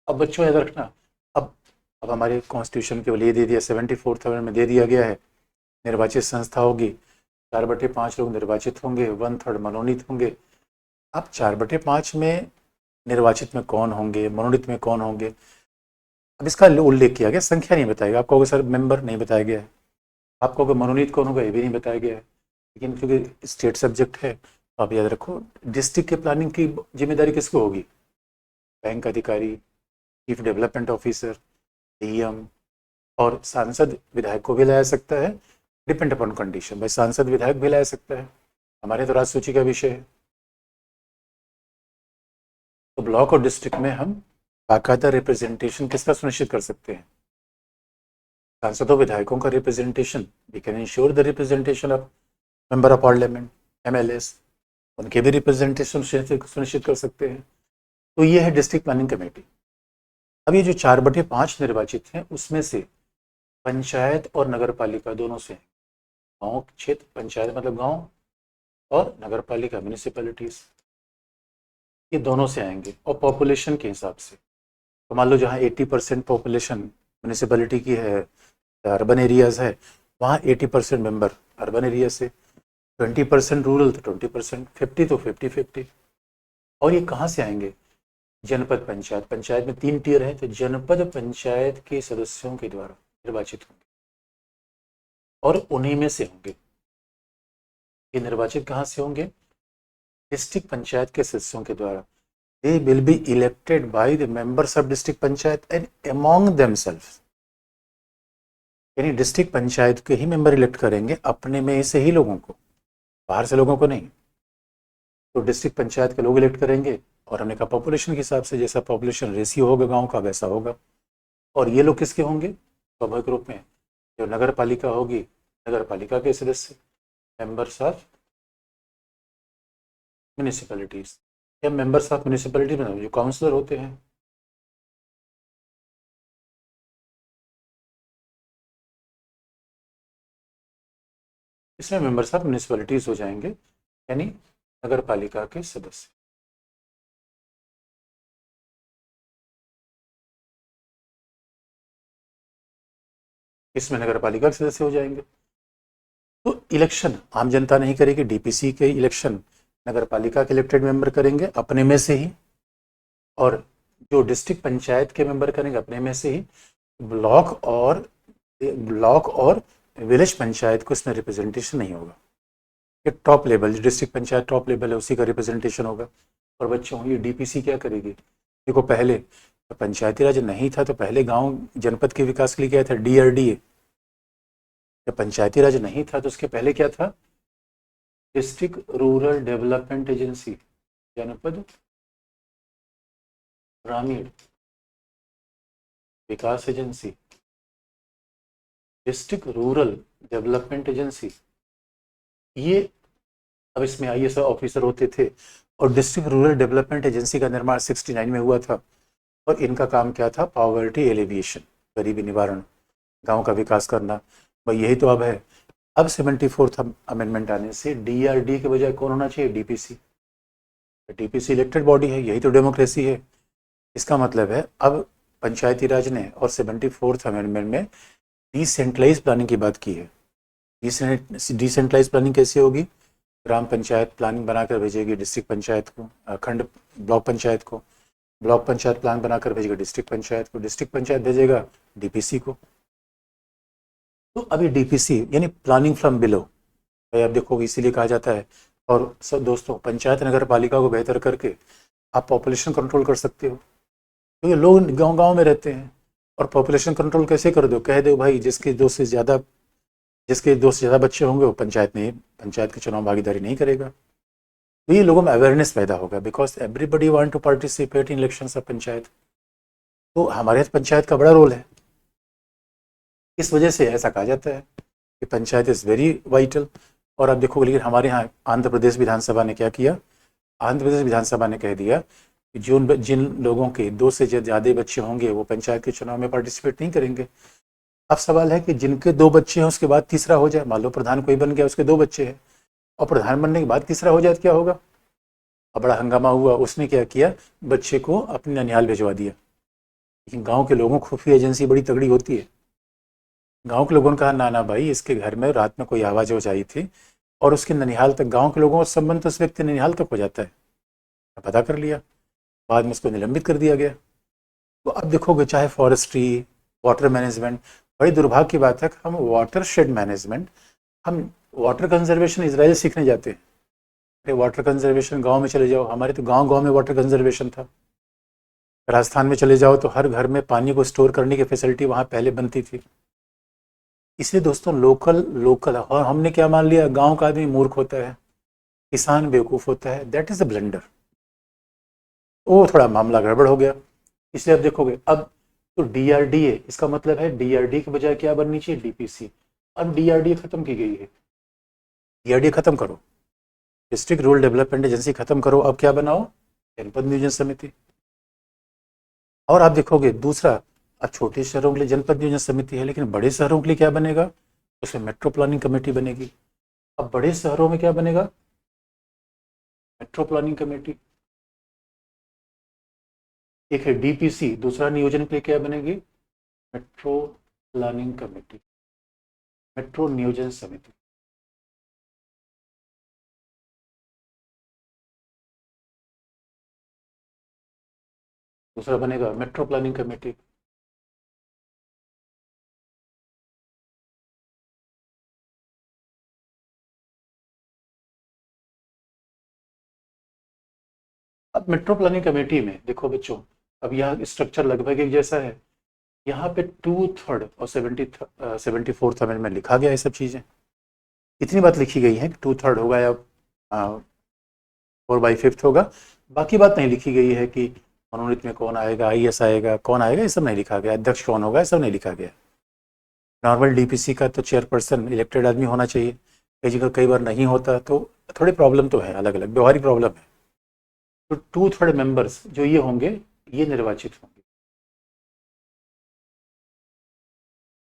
अब बच्चों याद रखना, अब हमारे कॉन्स्टिट्यूशन के लिए दे दिया, 74th में दे दिया गया है, निर्वाचित संस्था होगी, 4/5 लोग निर्वाचित होंगे, 1/3 मनोनीत होंगे। अब 4/5 में निर्वाचित में कौन होंगे, मनोनीत में कौन होंगे, अब इसका उल्लेख किया गया, संख्या नहीं बताएगा। आप कहोगे सर मेंबर नहीं बताया गया है, आप कहोगे मनोनीत कौन होगा, ये भी नहीं बताया गया है, लेकिन क्योंकि स्टेट सब्जेक्ट है आप याद रखो, डिस्ट्रिक्ट के प्लानिंग की जिम्मेदारी किसको होगी? बैंक अधिकारी, चीफ डेवलपमेंट ऑफिसर, डीएम, और सांसद विधायक को भी लाया सकता है, डिपेंड अपॉन कंडीशन। भाई सांसद विधायक भी लाया सकता है, हमारे तो राज सूची का विषय है। तो ब्लॉक और डिस्ट्रिक्ट में हम बाकायदा रिप्रेजेंटेशन किसका सुनिश्चित कर सकते हैं? सांसदों विधायकों का representation. We can ensure the representation of member of parliament, MLAs, उनके भी रिप्रेजेंटेशन सुनिश्चित कर सकते हैं। तो ये है डिस्ट्रिक्ट प्लानिंग कमेटी। अब ये जो 4/5 निर्वाचित हैं उसमें से पंचायत और नगर पालिका दोनों से, गाँव क्षेत्र, पंचायत मतलब गाँव, और नगर पालिका म्यूनिसिपैलिटीज, ये दोनों से आएंगे। और पॉपुलेशन के हिसाब से, तो मान लो जहाँ 80% पॉपुलेशन म्यूनिसिपैलिटी की है, अर्बन एरियाज है, वहाँ 80% मेंबर अर्बन एरिया से, 20% रूरल तो 20%, 50 तो 50-50। और ये कहाँ से आएंगे? जनपद पंचायत। पंचायत में 3 टियर है, तो जनपद पंचायत के सदस्यों के द्वारा निर्वाचित होंगे और उन्हीं में से होंगे। ये निर्वाचित कहाँ से होंगे? डिस्ट्रिक्ट पंचायत के सदस्यों के द्वारा। They will be elected by the members of district panchayat and among themselves। यानी डिस्ट्रिक्ट पंचायत के ही मेंबर इलेक्ट करेंगे, अपने में से ही लोगों को, बाहर से लोगों को नहीं। तो डिस्ट्रिक्ट पंचायत के लोग इलेक्ट करेंगे, और हमने कहा पॉपुलेशन के हिसाब से, जैसा पॉपुलेशन रेशियो होगा गांव का वैसा होगा। और ये लोग किसके होंगे? स्वाभाविक रूप में जो नगर पालिका होगी, नगर पालिका के सदस्य, मेंबर्स ऑफ म्यूनिसिपैलिटीज, या मेंबर्स ऑफ म्यूनिसिपैलिटी में जो काउंसलर होते हैं। इसमें मेंबर्स ऑफ म्यूनिसिपैलिटीज हो जाएंगे, यानी नगर पालिका के सदस्य। इसमें नगर पालिका के सदस्य हो जाएंगे। तो इलेक्शन आम जनता नहीं करेगी, डीपीसी के इलेक्शन नगर पालिका के इलेक्टेड मेंबर करेंगे अपने में से ही, और जो डिस्ट्रिक्ट पंचायत के मेंबर करेंगे अपने में से ही। ब्लॉक और विलेज पंचायत को इसमें रिप्रेजेंटेशन नहीं होगा। ये टॉप लेवल, जो डिस्ट्रिक्ट पंचायत टॉप लेवल है उसी का रिप्रेजेंटेशन होगा। और बच्चों, ये डीपीसी क्या करेगी? देखो, पहले पंचायती राज नहीं था तो पहले गांव जनपद के विकास के लिए क्या था? डीआरडीए। जब पंचायती राज नहीं था तो उसके पहले क्या था? डिस्ट्रिक्ट रूरल डेवलपमेंट एजेंसी, जनपद ग्रामीण विकास agency, district rural development agency. ये अब इसमें आईएएस ऑफिसर होते थे, और डिस्ट्रिक्ट रूरल डेवलपमेंट एजेंसी का निर्माण 69 में हुआ था। और इनका काम क्या था? पॉवर्टी एलिविएशन, गरीबी निवारण, गांव का विकास करना। भाई यही तो अब है। अब 74th अमेंडमेंट आने से डीआरडी के बजाय कौन होना चाहिए? डीपीसी। डीपीसी इलेक्टेड बॉडी है, यही तो डेमोक्रेसी है। इसका मतलब है अब पंचायती राज ने और 74th अमेंडमेंट में डिसेंट्रलाइज प्लानिंग की बात की है। डिसेंट्रलाइज प्लानिंग कैसे होगी? ग्राम पंचायत प्लानिंग बनाकर भेजेगी डिस्ट्रिक्ट पंचायत को, खंड ब्लॉक पंचायत को, ब्लॉक पंचायत प्लान बनाकर भेजेगा डिस्ट्रिक्ट पंचायत को, डिस्ट्रिक्ट पंचायत भेजेगा डीपीसी को। तो अभी डीपीसी यानी प्लानिंग फ्रॉम बिलो। भाई आप देखो, इसीलिए कहा जाता है। और सब दोस्तों, पंचायत नगर पालिका को बेहतर करके आप पॉपुलेशन कंट्रोल कर सकते हो, क्योंकि लोग गांव गांव में रहते हैं। और पॉपुलेशन कंट्रोल कैसे कर दो? कह दो भाई जिसके 2 से ज़्यादा बच्चे होंगे वो पंचायत के चुनाव भागीदारी नहीं करेगा। तो ये लोगों में अवेयरनेस पैदा होगा, because everybody want to participate in elections of panchayat. तो हमारे पंचायत का बड़ा रोल है। इस वजह से ऐसा कहा जाता है कि पंचायत इज़ वेरी वाइटल। और आप देखोगे, लेकिन हमारे यहाँ आंध्र प्रदेश विधानसभा ने क्या किया? आंध्र प्रदेश विधानसभा ने कह दिया कि जिन लोगों के 2 से ज़्यादा बच्चे होंगे वो पंचायत के चुनाव में पार्टिसिपेट नहीं करेंगे। अब सवाल है कि जिनके 2 बच्चे हैं उसके बाद तीसरा हो जाए, मान लो प्रधान कोई बन गया, उसके 2 बच्चे हैं, और प्रधान बनने के बाद तीसरा हो जाए तो क्या होगा? अब बड़ा हंगामा हुआ। उसने क्या किया? बच्चे को अपने ननिहाल भिजवा दिया। लेकिन गांव के लोगों, खुफिया एजेंसी बड़ी तगड़ी होती है। गांव के लोगों ने कहा ना ना भाई, इसके घर में रात में कोई आवाज़ हो जाई थी, और उसके ननिहाल तक, गांव के लोगों का संबंध तो उस व्यक्ति ननिहाल तक हो जाता है। पता कर लिया, बाद में उसको निलंबित कर दिया गया। तो अब देखोगे, चाहे फॉरेस्ट्री, वाटर मैनेजमेंट, बड़ी दुर्भाग्य की बात है कि हम वाटर शेड मैनेजमेंट, हम वाटर कंजर्वेशन इजराइल सीखने जाते हैं, अरे वाटर कंजर्वेशन गांव में चले जाओ, हमारे तो गांव गांव में वाटर कंजर्वेशन था। राजस्थान में चले जाओ तो हर घर में पानी को स्टोर करने की फैसिलिटी वहाँ पहले बनती थी। इसलिए दोस्तों लोकल लोकल, और हमने क्या मान लिया, गांव का आदमी मूर्ख होता है, किसान बेवकूफ़ होता है, दैट इज़ अ ब्लंडर। वो थोड़ा मामला गड़बड़ हो गया। इसलिए अब देखोगे अब तो डीआरडीए, इसका मतलब है डीआरडी के बजाय क्या बननी चाहिए, डीपीसी। अब डीआरडीए खत्म की गई है, डीआरडीए खत्म करो, डिस्ट्रिक्ट रूरल डेवलपमेंट एजेंसी खत्म करो, अब क्या बनाओ, जनपद नियोजन समिति। और आप देखोगे दूसरा, अब छोटे शहरों के लिए जनपद नियोजन समिति है, लेकिन बड़े शहरों के लिए क्या बनेगा, उसमें मेट्रो प्लानिंग कमेटी बनेगी। अब बड़े शहरों में क्या बनेगा, मेट्रो प्लानिंग कमेटी। एक है डीपीसी, दूसरा नियोजन के लिए क्या बनेगी, मेट्रो प्लानिंग कमेटी, मेट्रो नियोजन समिति। दूसरा बनेगा मेट्रो प्लानिंग कमेटी। अब मेट्रो प्लानिंग कमेटी में देखो बच्चों, अब यहाँ स्ट्रक्चर लगभग एक जैसा है। यहाँ पे 2/3 और 74th अमेंडमेंट में लिखा गया है सब चीज़ें। इतनी बात लिखी गई है कि 2/3 होगा या 4/5 होगा। बाकी बात नहीं लिखी गई है कि मनोनीत में कौन आएगा, आईएएस आएगा, कौन आएगा, ये सब नहीं लिखा गया, अध्यक्ष कौन होगा, ये सब नहीं लिखा गया। नॉर्मल डीपीसी का तो चेयरपर्सन इलेक्टेड आदमी होना चाहिए, कई जगह कई बार नहीं होता, तो थोड़ी प्रॉब्लम तो है, अलग अलग व्यवहारिक प्रॉब्लम है। तो 2/3 मेंबर्स जो ये होंगे, ये निर्वाचित होंगे,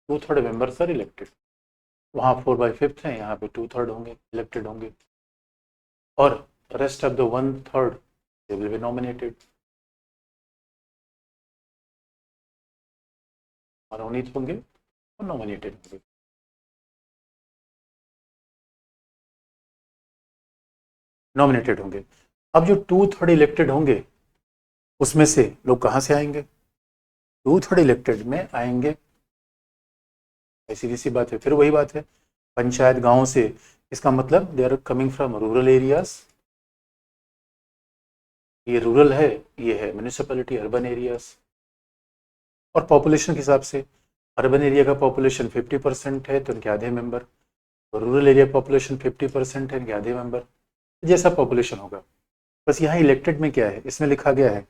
2/3 मेंबर्स आर इलेक्टेड। वहाँ 4/5 है, यहाँ पे 2/3 होंगे, इलेक्टेड होंगे। और rest of the 1/3 they will be nominated, मनोनीत होंगे और नॉमिनेटेड होंगे। नॉमिनेटेड होंगे। अब जो 2/3 इलेक्टेड होंगे, उसमें से लोग कहाँ से आएंगे, 2/3 इलेक्टेड में आएंगे, ऐसी सी बात है, फिर वही बात है, पंचायत गांव से। इसका मतलब they are coming from rural areas, ये रूरल है, ये है म्यूनिसिपैलिटी अर्बन एरियाज। और पॉपुलेशन के हिसाब से अर्बन एरिया का पॉपुलेशन 50% है तो इनके आधे मेंबर, और रूरल एरिया पॉपुलेशन 50% है, इनके आधे मेंबर, जैसा पॉपुलेशन होगा। बस यहाँ इलेक्टेड में क्या है, इसमें लिखा गया है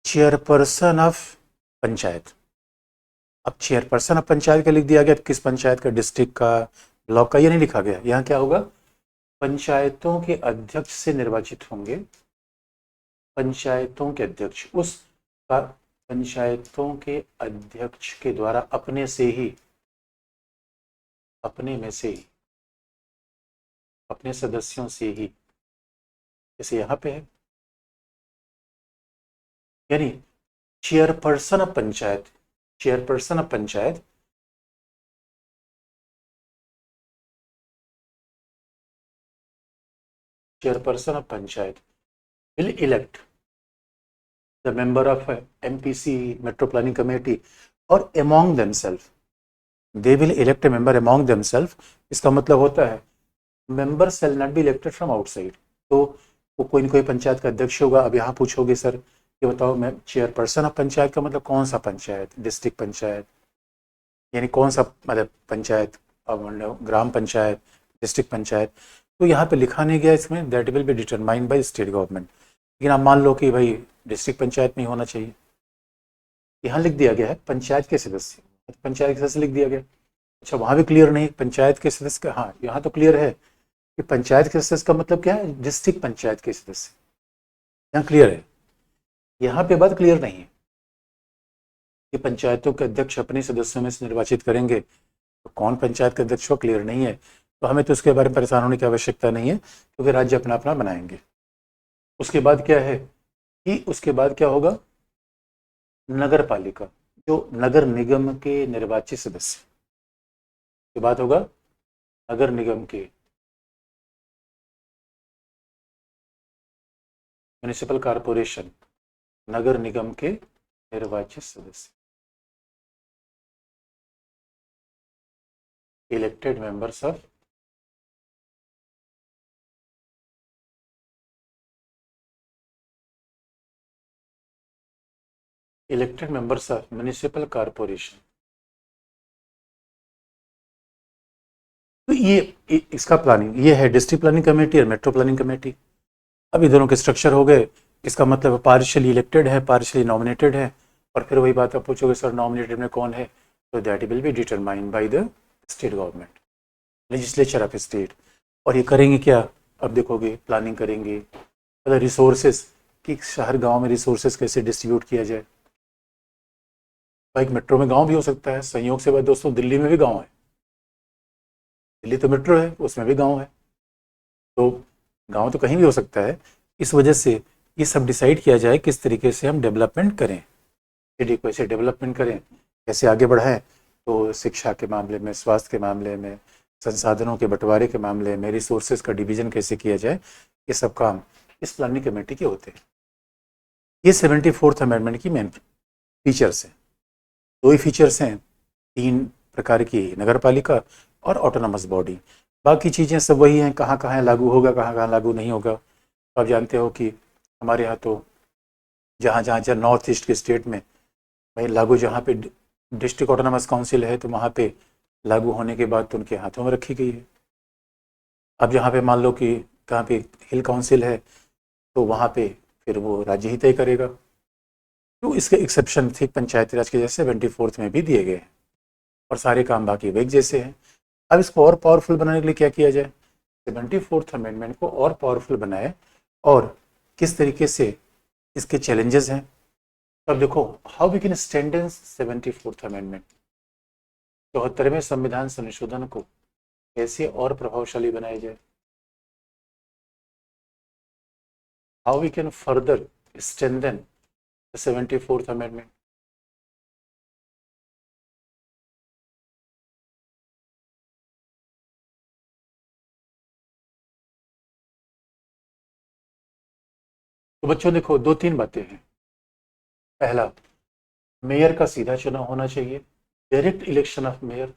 चेयरपर्सन ऑफ पंचायत। अब चेयरपर्सन ऑफ पंचायत का लिख दिया गया, तो किस पंचायत का, डिस्ट्रिक्ट का, ब्लॉक का, ये नहीं लिखा गया। यहाँ क्या होगा, पंचायतों के अध्यक्ष से निर्वाचित होंगे, पंचायतों के अध्यक्ष उस का, पंचायतों के अध्यक्ष के द्वारा अपने से ही, अपने में से ही, अपने सदस्यों से ही, जैसे यहाँ पे है, यानी chairperson of panchayat, chairperson of panchayat, chairperson of panchayat will elect the member of MPC, metro planning committee, और among themselves they will elect a member among themselves. इसका मतलब होता है member shall not be elected from outside. तो वो कोई ना कोई पंचायत का अध्यक्ष होगा। अब यहाँ पूछोगे सर ये बताओ, मैं चेयरपर्सन ऑफ पंचायत का मतलब कौन सा पंचायत, डिस्ट्रिक्ट पंचायत, यानी कौन सा मतलब पंचायत, मतलब ग्राम पंचायत, डिस्ट्रिक्ट पंचायत, तो यहाँ पे लिखा नहीं गया इसमें, that will be determined by state government. लेकिन आप मान लो कि भाई डिस्ट्रिक्ट पंचायत में ही होना चाहिए, यहाँ लिख दिया गया है पंचायत के सदस्य, पंचायत के सदस्य लिख दिया गया। अच्छा वहाँ भी क्लियर नहीं, पंचायत के सदस्य का, हाँ यहाँ तो क्लियर है कि पंचायत के सदस्य का मतलब क्या है, डिस्ट्रिक्ट पंचायत के सदस्य, यहाँ क्लियर है। यहाँ पे बात क्लियर नहीं है कि पंचायतों के अध्यक्ष अपने सदस्यों में से निर्वाचित करेंगे, तो कौन पंचायत का अध्यक्ष हो क्लियर नहीं है। तो हमें तो उसके बारे में परेशान होने की आवश्यकता नहीं है, क्योंकि राज्य अपना अपना बनाएंगे। उसके बाद क्या है कि उसके बाद क्या होगा, नगर पालिका, जो नगर निगम के निर्वाचित सदस्य की बात होगा, नगर निगम के, म्यूनिसिपल कारपोरेशन, नगर निगम के निर्वाचित सदस्य, elected members of elected members of municipal corporation. तो इसका प्लानिंग ये है डिस्ट्रिक्ट प्लानिंग कमेटी और मेट्रो प्लानिंग कमेटी। अब ये दोनों के स्ट्रक्चर हो गए। इसका मतलब पार्शियली इलेक्टेड है, पार्शियली नॉमिनेटेड है। और फिर वही बात आप पूछोगे सर नॉमिनेटेड में कौन है, तो that will be determined by the state government, legislature of state. और ये करेंगे क्या, अब देखोगे प्लानिंग करेंगे मतलब रिसोर्सेज कि शहर गांव में रिसोर्सेज कैसे डिस्ट्रीब्यूट किया जाए। भाई मेट्रो में गांव भी हो सकता है, संयोग से बात दोस्तों दिल्ली में भी गांव है, दिल्ली तो मेट्रो है उसमें भी गांव है, तो गांव तो कहीं भी हो सकता है। इस वजह से ये सब डिसाइड किया जाए किस तरीके से हम डेवलपमेंट करें, सिटी को कैसे डेवलपमेंट करें, कैसे आगे बढ़ाएं। तो शिक्षा के मामले में, स्वास्थ्य के मामले में, संसाधनों के बंटवारे के मामले में, रिसोर्सेज का डिवीजन कैसे किया जाए, ये सब काम इस प्लानिंग कमेटी के होते हैं। ये 74th अमेंडमेंट की मेन फीचर्स हैं। दो ही फीचर्स हैं, 3 प्रकार की नगर पालिका और ऑटोनॉमस बॉडी। बाकी चीज़ें सब वही हैं, कहाँ कहाँ लागू होगा, कहाँ कहाँ लागू नहीं होगा। तो आप जानते हो कि हमारे यहाँ तो जहाँ जहाँ जहाँ नॉर्थ ईस्ट के स्टेट में भाई लागू, जहाँ पे डिस्ट्रिक्ट ऑटोनॉमस काउंसिल है तो वहाँ पे लागू होने के बाद तो उनके हाथों में रखी गई है। अब जहाँ पे मान लो कि कहाँ पे हिल काउंसिल है तो वहाँ पे फिर वो राज्य ही तय करेगा। तो इसके एक्सेप्शन ठीक पंचायती राज के जैसे 74th में भी दिए गए हैं और सारे काम बाकी वेग जैसे हैं। अब इसको और पावरफुल बनाने के लिए क्या किया जाए, 74th अमेंडमेंट को और पावरफुल बनाए और किस तरीके से इसके चैलेंजेस हैं। अब देखो how we can strengthen 74th amendment, 74वें संविधान संशोधन को कैसे और प्रभावशाली बनाया जाए, how we can further strengthen the 74th amendment. तो बच्चों देखो 2-3 बातें हैं। पहला, मेयर का सीधा चुनाव होना चाहिए, डायरेक्ट इलेक्शन ऑफ मेयर,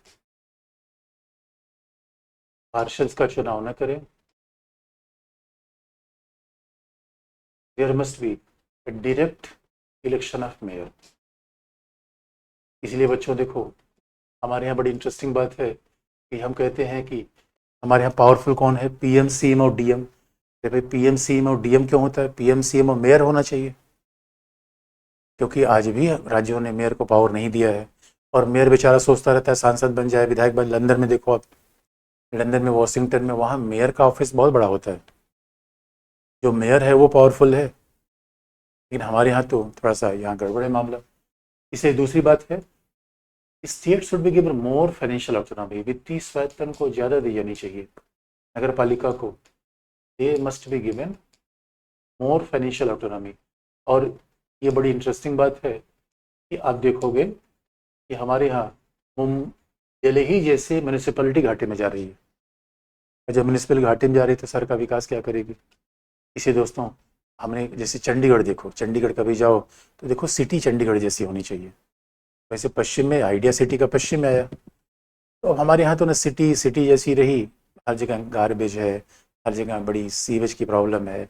पार्षद का चुनाव न करें। There must be direct election of mayor. इसलिए बच्चों देखो हमारे यहाँ बड़ी इंटरेस्टिंग बात है कि हम कहते हैं कि हमारे यहाँ पावरफुल कौन है, पीएम, सीएम और डीएम। भाई पीएम, सीएम और डीएम क्यों होता है, पीएम, सीएम और मेयर होना चाहिए, क्योंकि आज भी राज्यों ने मेयर को पावर नहीं दिया है। और मेयर बेचारा सोचता रहता है सांसद बन जाए, विधायक बन। लंदन में देखो आप, लंदन में, वॉशिंगटन में, वहाँ मेयर का ऑफिस बहुत बड़ा होता है, जो मेयर है वो पावरफुल है। लेकिन हमारे यहाँ तो थोड़ा सा यहाँ गड़बड़ है मामला। इसलिए दूसरी बात है, state should be given more financial autonomy, वित्तीय स्वायत्तता को ज़्यादा दी जानी चाहिए नगर पालिका को। They must be given more financial autonomy. और ये बड़ी इंटरेस्टिंग बात है कि आप देखोगे कि हमारे यहाँ दिल्ली जैसे म्यूनिसिपैलिटी घाटे में जा रही है। जब म्यूनिसिपल घाटे में जा रही है तो शहर का विकास क्या करेगी। इसे दोस्तों हमने जैसे चंडीगढ़ देखो, चंडीगढ़ कभी जाओ तो देखो सिटी चंडीगढ़ जैसी होनी चाहिए। वैसे पश्चिम में आइडिया सिटी का पश्चिम में आया, तो हमारे यहाँ तो ना सिटी सिटी जैसी रही। हर जगह गार्बेज है, हर जगह बड़ी सीवेज की प्रॉब्लम है,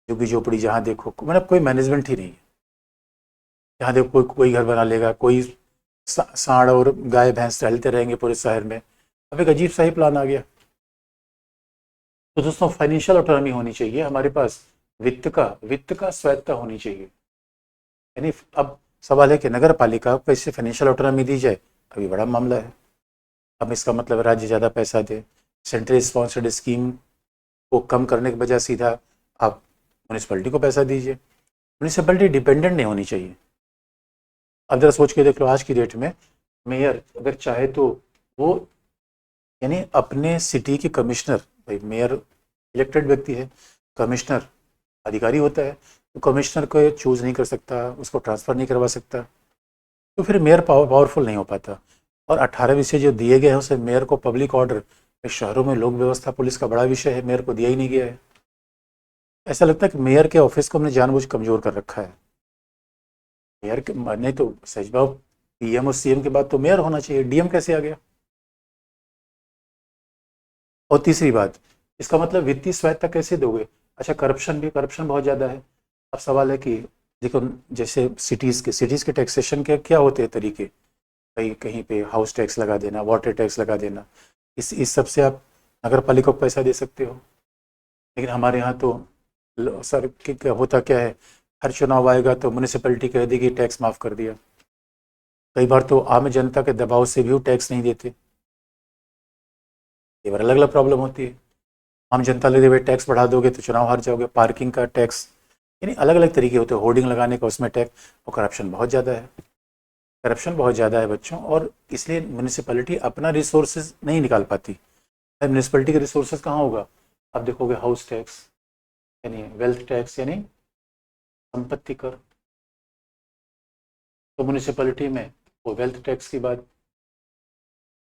झुग्गी झोपड़ी जहाँ देखो, मतलब कोई मैनेजमेंट ही नहीं है। जहाँ देखो कोई घर बना लेगा, कोई सांड और गाय भैंस टहलते रहेंगे पूरे शहर में। अब एक अजीब सा ही प्लान आ गया। तो दोस्तों फाइनेंशियल ऑटोनॉमी होनी चाहिए हमारे पास, वित्त का स्वायत्तता होनी चाहिए। यानी अब सवाल है कि नगर पालिका को कैसे फाइनेंशियल ऑटोनॉमी दी जाए, अभी बड़ा मामला है। अब इसका मतलब राज्य ज़्यादा पैसा दे, सेंट्रल स्पॉन्सर्ड स्कीम को कम करने के बजाय सीधा आप म्यूनिसपैलिटी को पैसा दीजिए। म्यूनिसपैलिटी डिपेंडेंट नहीं होनी चाहिए। अब जरा सोच के देख लो, आज की डेट में मेयर अगर चाहे तो वो यानी अपने सिटी के कमिश्नर, भाई मेयर इलेक्टेड व्यक्ति है, कमिश्नर अधिकारी होता है, तो कमिश्नर को चूज नहीं कर सकता, उसको ट्रांसफ़र नहीं करवा सकता, तो फिर मेयर पावरफुल नहीं हो पाता। और 18 विषय जो दिए गए हैं उसे मेयर को पब्लिक ऑर्डर, शहरों में लोक व्यवस्था पुलिस का बड़ा विषय है, मेयर को दिया ही नहीं गया है। ऐसा लगता है कि मेयर के ऑफिस को हमने जानबूझ कमजोर कर रखा है। मेयर के नहीं तो सच बात, पीएम और सीएम के बाद तो मेयर होना चाहिए, डीएम कैसे आ गया। और तीसरी बात, इसका मतलब वित्तीय स्वायत्तता कैसे दोगे। अच्छा करप्शन भी, करप्शन बहुत ज़्यादा है। अब सवाल है कि देखो, जैसे सिटीज़ के टैक्सेशन के क्या होते हैं तरीके, कहीं कहीं पे हाउस टैक्स लगा देना, वाटर टैक्स लगा देना, इस सब से आप नगर पालिका को पैसा दे सकते हो। लेकिन हमारे यहाँ तो सर होता क्या है, हर चुनाव आएगा तो म्यूनिसिपैलिटी कह देगी टैक्स माफ़ कर दिया। कई बार तो आम जनता के दबाव से भी वो टैक्स नहीं देते। ये बार अलग अलग प्रॉब्लम होती है। आम जनता लगे भाई टैक्स बढ़ा दोगे तो चुनाव हार जाओगे, पार्किंग का टैक्स, यानी अलग अलग तरीके होते हैं, होर्डिंग लगाने का उसमें टैक्स, और करप्शन बहुत ज़्यादा है। करप्शन बहुत ज़्यादा है बच्चों, और इसलिए म्यूनिसिपैलिटी अपना रिसोर्सेज नहीं निकाल पाती। म्यूनिसिपैलिटी के रिसोर्सेज कहाँ होगा, आप देखोगे हाउस टैक्स, यानी वेल्थ टैक्स, यानी संपत्ति कर, तो म्यूनिसिपैलिटी में वो वेल्थ टैक्स की बात।